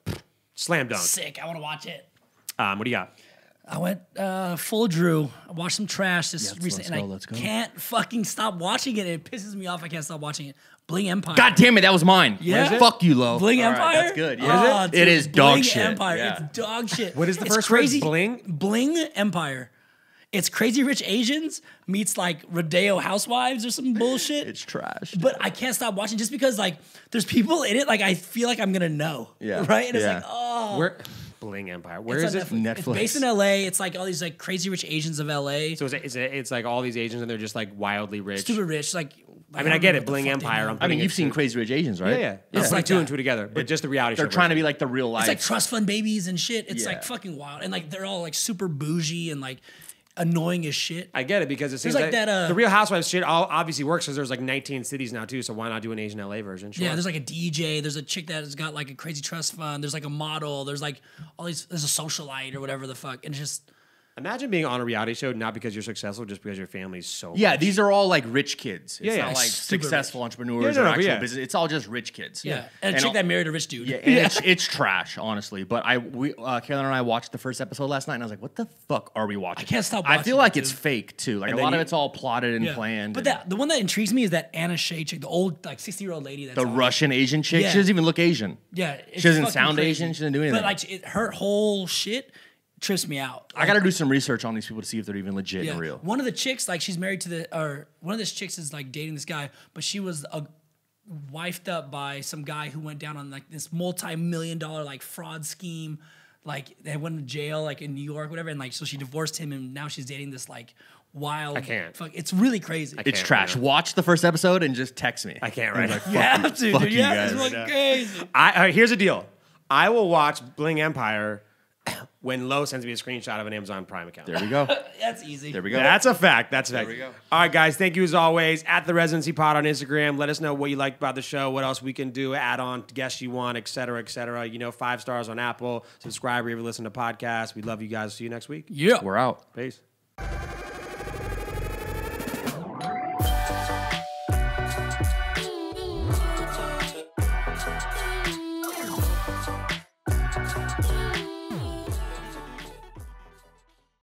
slam dunk. Sick. I want to watch it. What do you got? I went full Drew. I watched some trash this Yes, recently, and let's go. I can't fucking stop watching it. It pisses me off. I can't stop watching it. Bling Empire. God damn it, that was mine. Yeah? Is it? Fuck you, Lo. Bling All right, Empire. that's good. Yeah. Oh, dude, It is dog Bling shit. Empire. Yeah. It's dog shit. What is the It's first word? crazy. Bling? Bling Empire. It's Crazy Rich Asians meets like Rodeo Housewives or some bullshit. It's trash. But I can't stop watching just because like there's people in it like I feel like I'm gonna know. Yeah. Right? And it's Yeah. like, oh. Where Bling Empire. Where It's is on it? Netflix. It's Netflix. based in LA. It's like all these like Crazy Rich Asians of LA. So it's like all these Asians and they're just like wildly rich. Stupid rich. Like I mean, I get it. Bling Empire. I mean, you've seen Crazy Rich Asians, right? Yeah. It's It's like like two that. and two together, but just the reality show. They're trying to version. be like the real life. It's like trust fund babies and shit. It's Yeah. like fucking wild. And like they're all like super bougie and like annoying as shit. I get it because it seems like like that, the Real Housewives shit obviously works because there's like 19 cities now too. So why not do an Asian LA version? Sure. Yeah, there's like a DJ. There's a chick that has got like a crazy trust fund. There's like a model. There's like all these. There's a socialite or whatever the fuck. And it's just Imagine being on a reality show not because you're successful, just because your family's so Yeah, rich. these are all like rich kids. It's Yeah, not like super successful rich. entrepreneurs Yeah, no, or actual yeah. business. It's all just rich kids. Yeah. And a chick that married a rich dude. Yeah, and it's trash, honestly. But Carolyn and I watched the first episode last night, and I was like, "What the fuck are we watching?" I can't stop I watching feel it, like dude. it's fake too. Like And a then lot of you- it's all plotted and Yeah. planned. But and the one that intrigues me is that Anna Shay chick, the old like 60-year-old lady. That's the on. Russian Asian chick, Yeah. she doesn't even look Asian. Yeah, it's She doesn't fucking sound crazy. Asian. She doesn't do anything. But like her whole shit trips me out. I got to do some research on these people to see if they're even legit and real. One of the chicks, like she's married to one of these chicks is like dating this guy, but she was wifed up by some guy who went down on like this multi-million-dollar like fraud scheme. Like they went to jail like in New York, whatever, and like so she divorced him, and now she's dating this like wild. I can't. Fuck, it's really crazy. It's can't, trash. yeah. Watch the first episode and just text me. I can't right now. You have to, fuck dude. you Yeah, it's guys. fucking crazy. Here's the deal. I will watch Bling Empire when Lo sends me a screenshot of an Amazon Prime account. There we go. That's easy. There we go. That's a fact. That's a fact. we go. All right, guys. Thank you as always. At the Residency Pod on Instagram. Let us know what you liked about the show. What else we can do. Add on guests you want, et cetera, et cetera. 5 stars on Apple. Subscribe wherever you listen to podcasts. We love you guys. See you next week. Yeah. We're out. Peace.